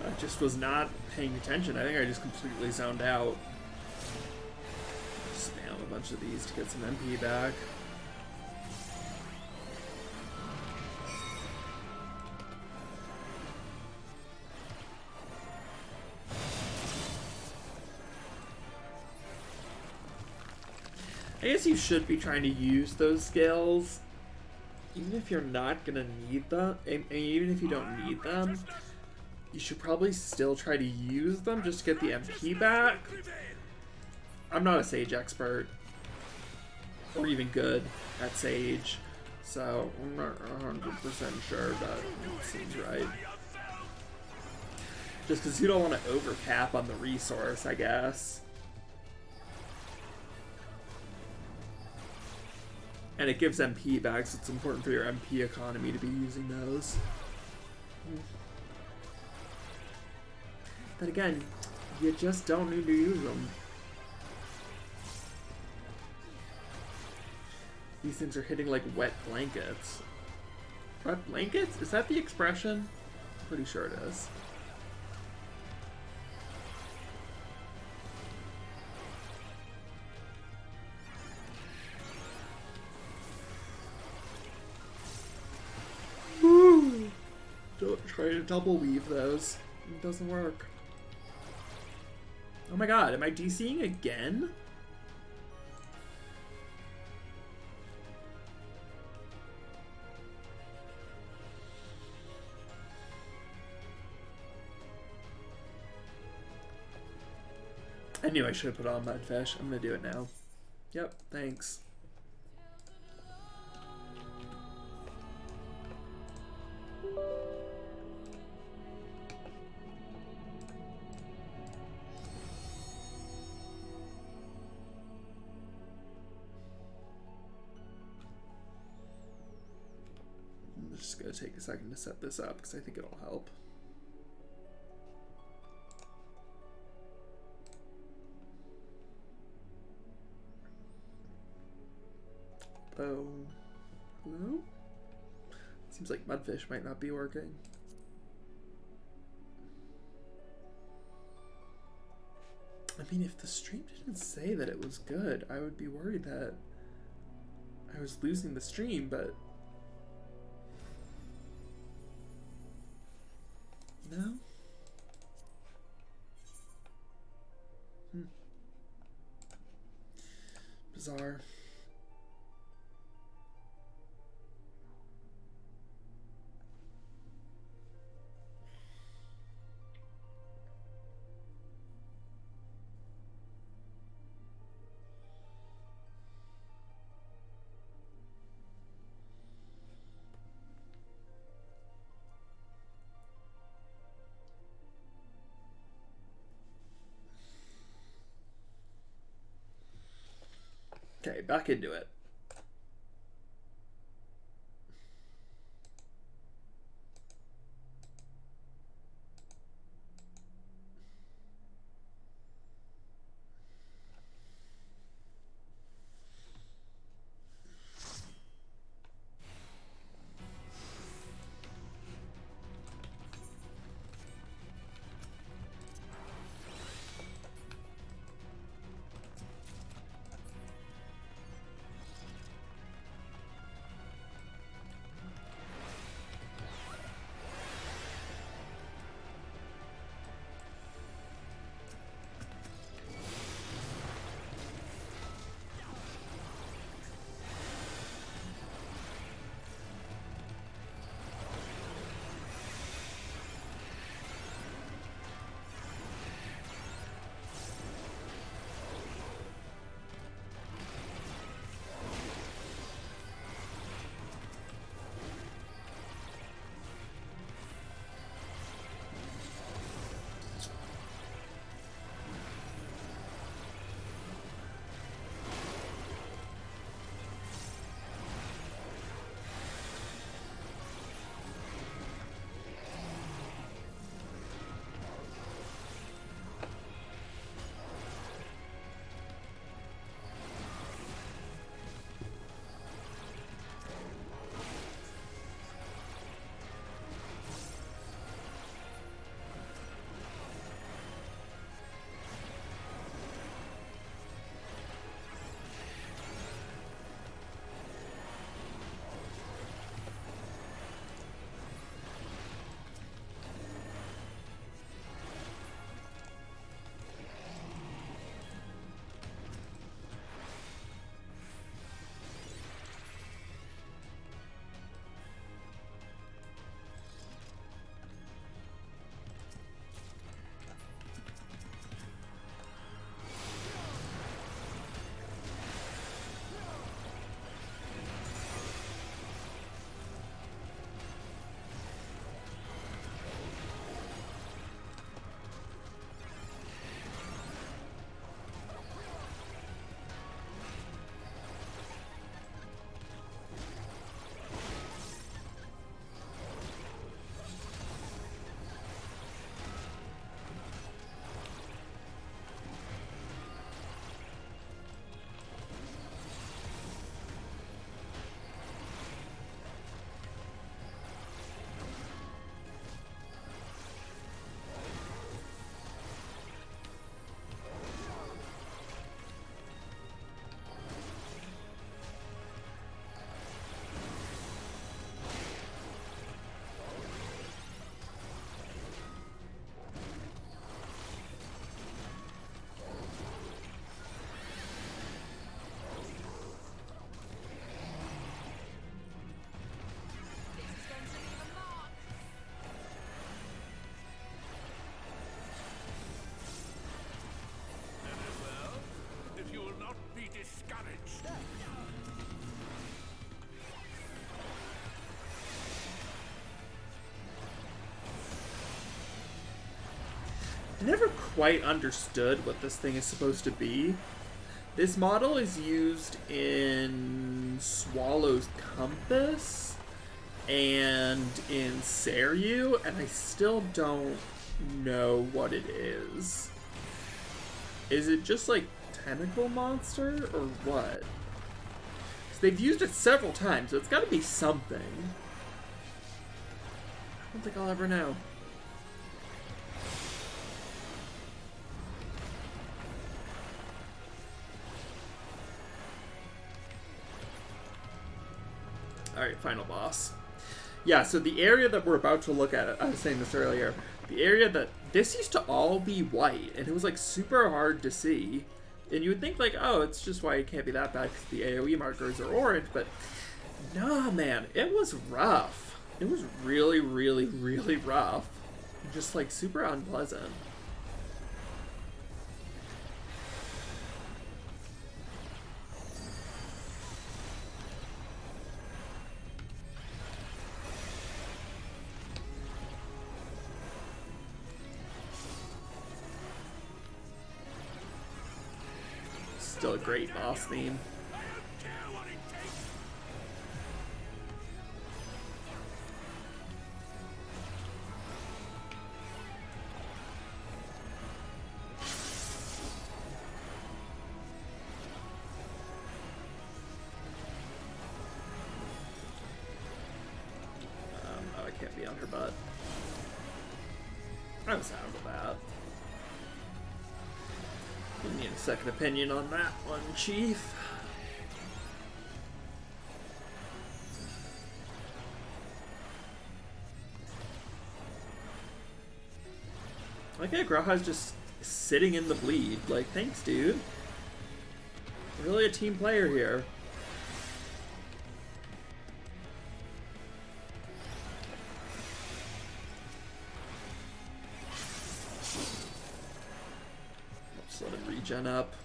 I just was not paying attention. I think I just completely zoned out. Spam a bunch of these to get some MP back. I guess you should be trying to use those skills, even if you're not gonna need them, and even if you don't need them, you should probably still try to use them just to get the MP back. I'm not a Sage expert, or even good at Sage, so I'm not 100% sure that seems right. Just because you don't want to overcap on the resource, I guess. And it gives MP back, so it's important for your MP economy to be using those. But again, you just don't need to use them. These things are hitting like wet blankets. Wet blankets? Is that the expression? Pretty sure it is. Don't try to double weave those. It doesn't work. Oh my god, am I DCing again? I knew I should have put on Mudfish. I'm gonna do it now. Yep, thanks. I'm just gonna take a second to set this up because I think it'll help. Hello? Seems like Mudfish might not be working. I mean, if the stream didn't say that it was good, I would be worried that I was losing the stream, but no? Bizarre. Okay, back into it. I never quite understood what this thing is supposed to be. This model is used in Swallow's Compass and in Seiryu, and I still don't know what it is. Is it just like tentacle monster or what? 'Cause they've used it several times, so it's gotta be something. I don't think I'll ever know. Alright, final boss. Yeah, so the area that we're about to look at, I was saying this earlier, the area that, this used to all be white, and it was like super hard to see. And you would think like, oh, it's just white, it can't be that bad because the AoE markers are orange, but no, man, it was rough. It was really, really, really rough. Just like super unpleasant. Still a great boss theme. I don't care what it takes. Oh, I can't be on her butt. I was out of that. You need a second opinion on that one, Chief. Like, yeah, Graha's just sitting in the bleed. Like, thanks, dude. Really a team player here. Let's let him regen up.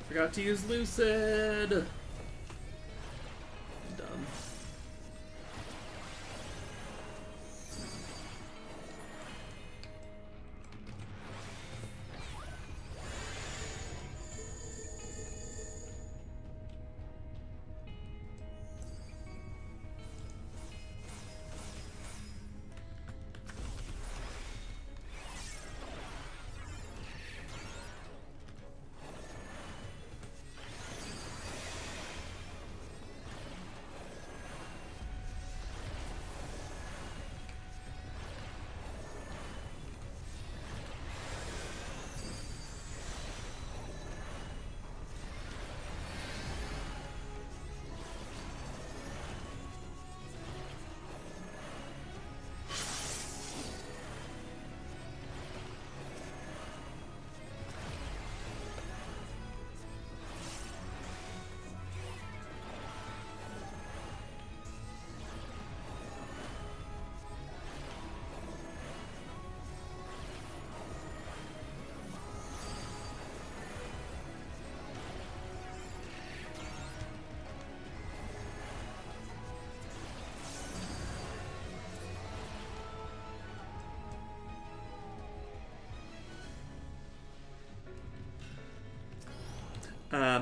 Forgot to use Lucid. Dumb.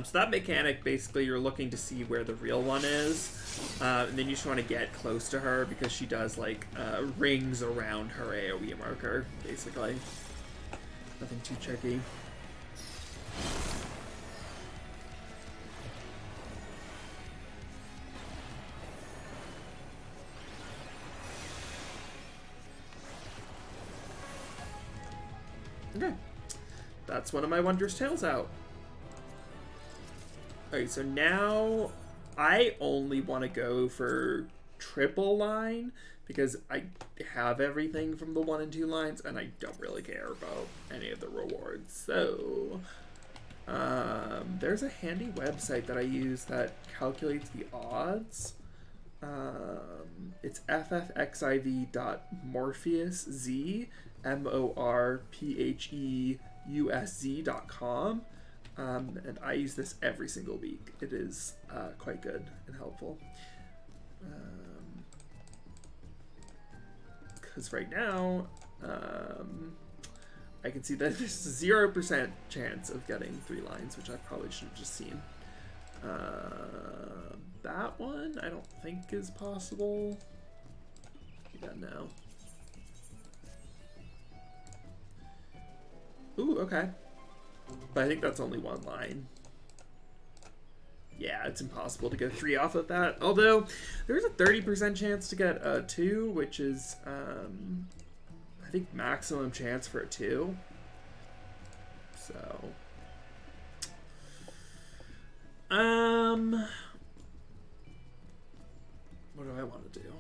So that mechanic, basically, you're looking to see where the real one is, and then you just want to get close to her because she does, like, rings around her AoE marker, basically. Nothing too tricky. Okay. That's one of my Wondrous Tales out. Alright, so now I only want to go for triple line because I have everything from the 1 and 2 lines and I don't really care about any of the rewards. So there's a handy website that I use that calculates the odds. It's ffxiv.morpheusz, morpheusz.com. And I use this every single week. It is quite good and helpful. Because right now, I can see that there's a 0% chance of getting 3 lines, which I probably should have just seen. That one I don't think is possible. Yeah, no. Ooh, okay. But I think that's only 1 line. Yeah, it's impossible to get 3 off of that. Although, there's a 30% chance to get a 2, which is, I think, maximum chance for a 2. So, what do I want to do?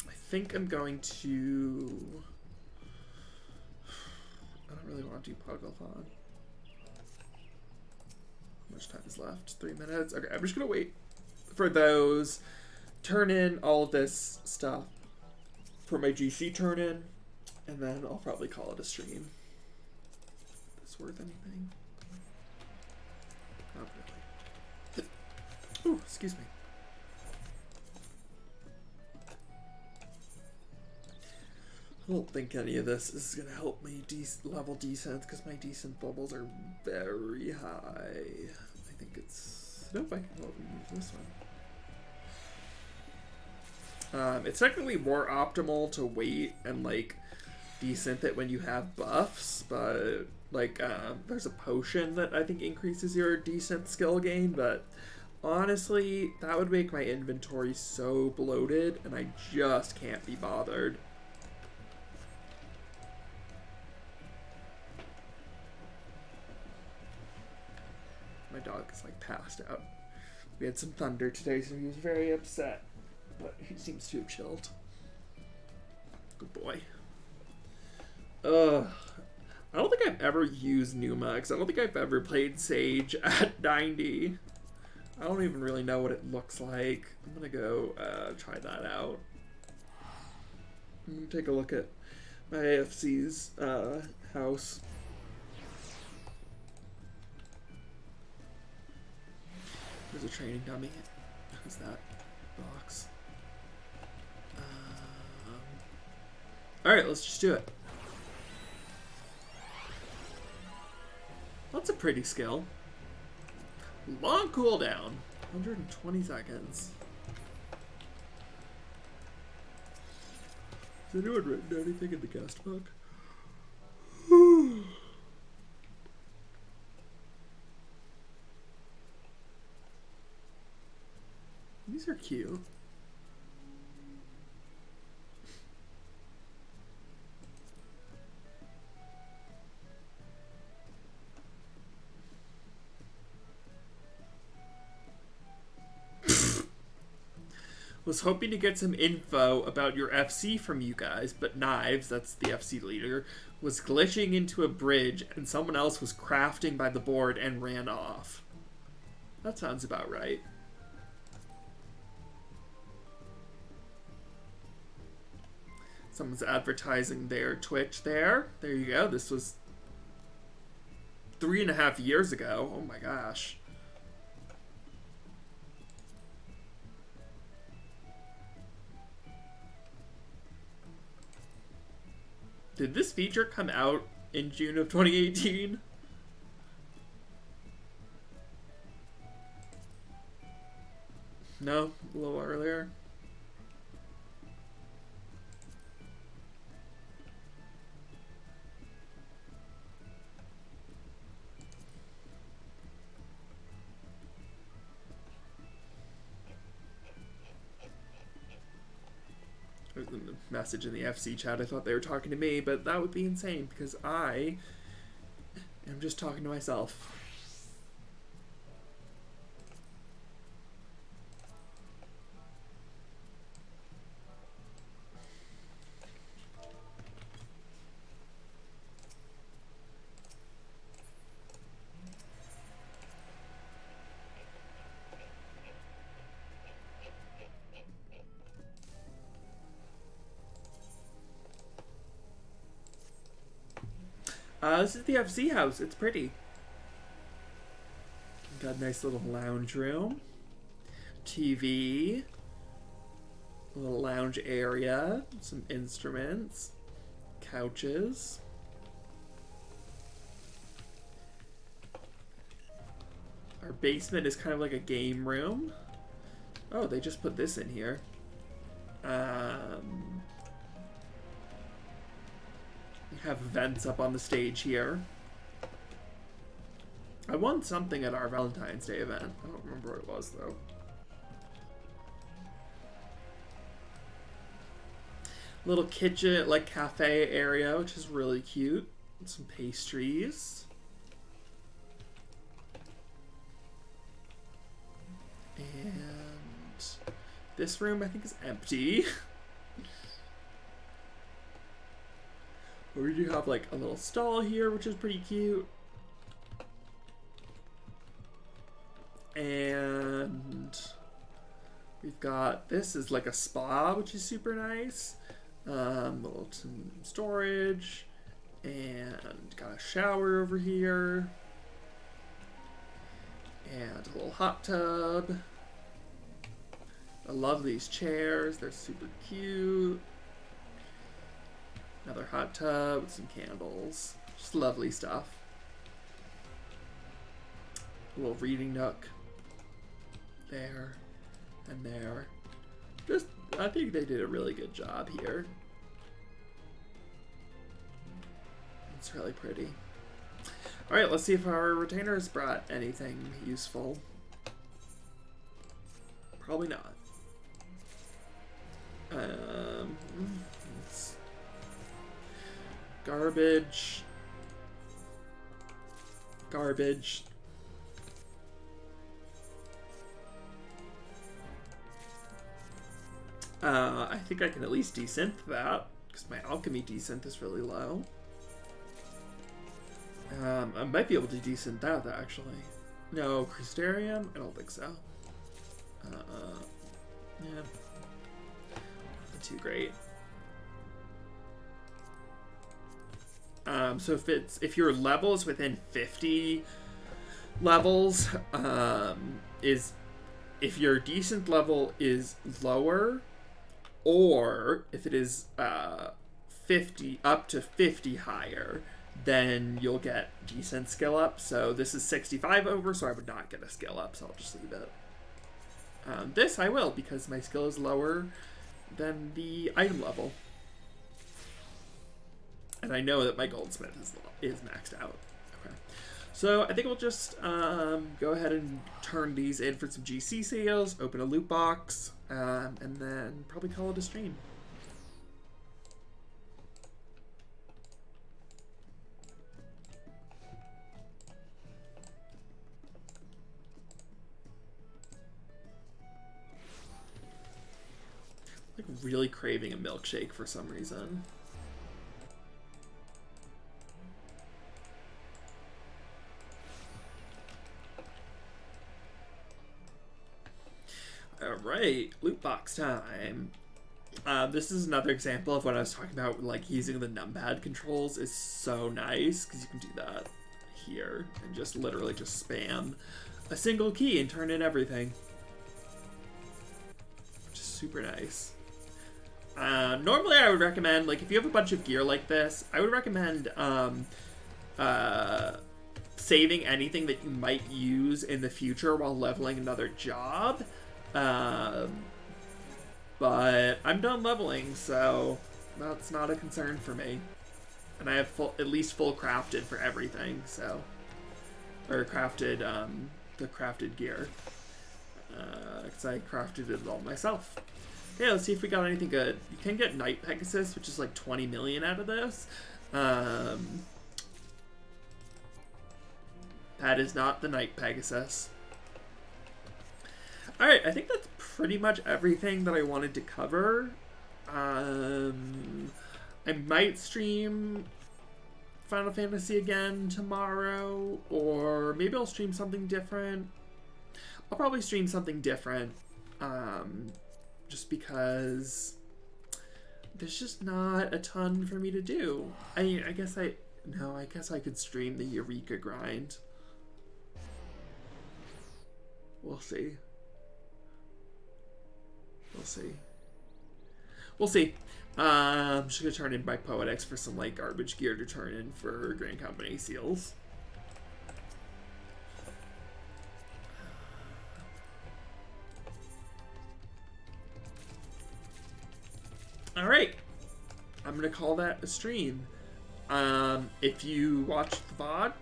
I think I'm going to... I don't really want to do Pugglethon. How much time is left? 3 minutes? Okay, I'm just going to wait for those. Turn in all of this stuff for my GC turn in. And then I'll probably call it a stream. Is this worth anything? Not really. Ooh, excuse me. I don't think any of this is going to help me level decent because my decent bubbles are very high. I think it's... Nope, I can use this one. It's technically more optimal to wait and, like, desynth it when you have buffs, but, like, there's a potion that I think increases your desynth skill gain, but honestly, that would make my inventory so bloated, and I just can't be bothered. My dog is like passed out. We had some thunder today, so he was very upset, but he seems to have chilled. Good boy. I don't think I've ever used Numa, because I don't think I've ever played Sage at 90. I don't even really know what it looks like. I'm gonna go try that out. I'm gonna take a look at my AFC's house. There's a training dummy. Who's that box? Alright, let's just do it. That's a pretty skill. Long cooldown. 120 seconds. Has anyone written anything in the guest book? These are cute. Was hoping to get some info about your FC from you guys, but Knives, that's the FC leader, was glitching into a bridge and someone else was crafting by the board and ran off. That sounds about right. Someone's advertising their Twitch there. There you go. This was 3.5 years ago. Oh my gosh. Did this feature come out in June of 2018? No, a little earlier. The message in the FC chat, I thought they were talking to me, but that would be insane because I am just talking to myself. This is the FC house. It's pretty. Got a nice little lounge room. TV. A little lounge area. Some instruments. Couches. Our basement is kind of like a game room. Oh, they just put this in here. We have vents up on the stage here. I won something at our Valentine's Day event. I don't remember what it was, though. Little kitchen, like cafe area, which is really cute. And some pastries. And this room, I think, is empty. We do have like a little stall here, which is pretty cute. And we've got, this is like a spa, which is super nice. Little some storage, and got a shower over here, and a little hot tub. I love these chairs, they're super cute. Another hot tub with some candles, just lovely stuff. A little reading nook there and there. Just, I think they did a really good job here. It's really pretty. Alright, let's see if our retainers brought anything useful. Probably not. Garbage. Garbage. I think I can at least desynth that, because my alchemy desynth is really low. I might be able to desynth that, actually. No, Crystarium? I don't think so. Yeah. Not too great. So if your level is within 50 levels, if your desynth level is lower, or if it is 50 up to 50 higher, then you'll get decent skill up. So this is 65 over, so I would not get a skill up, so I'll just leave it. This I will, because my skill is lower than the item level. And I know that my goldsmith is maxed out. Okay. So I think we'll just go ahead and turn these in for some GC sales, open a loot box, and then probably call it a stream. Like really craving a milkshake for some reason. Alright, loot box time. This is another example of what I was talking about, like using the numpad controls is so nice, because you can do that here and just literally just spam a single key and turn in everything. Which is super nice. Normally I would recommend, like if you have a bunch of gear like this, I would recommend saving anything that you might use in the future while leveling another job. But I'm done leveling, so that's not a concern for me. And I have at least full crafted for everything, so. Or crafted, the crafted gear. Because I crafted it all myself. Okay, let's see if we got anything good. You can get Night Pegasus, which is like 20 million out of this. That is not the Night Pegasus. Alright, I think that's pretty much everything that I wanted to cover. I might stream Final Fantasy again tomorrow, or maybe I'll stream something different. I'll probably stream something different, just because there's just not a ton for me to do. I mean, I guess No, I guess I could stream the Eureka grind. We'll see. We'll see. We'll see. I'm just gonna turn in my Poetics for some like garbage gear to turn in for Grand Company seals. All right, I'm gonna call that a stream. If you watched the VOD,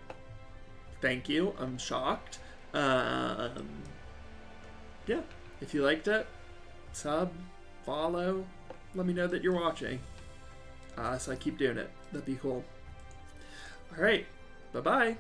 thank you. I'm shocked. Yeah, if you liked it, sub, follow, let me know that you're watching. So I keep doing it. That'd be cool. All right, bye-bye.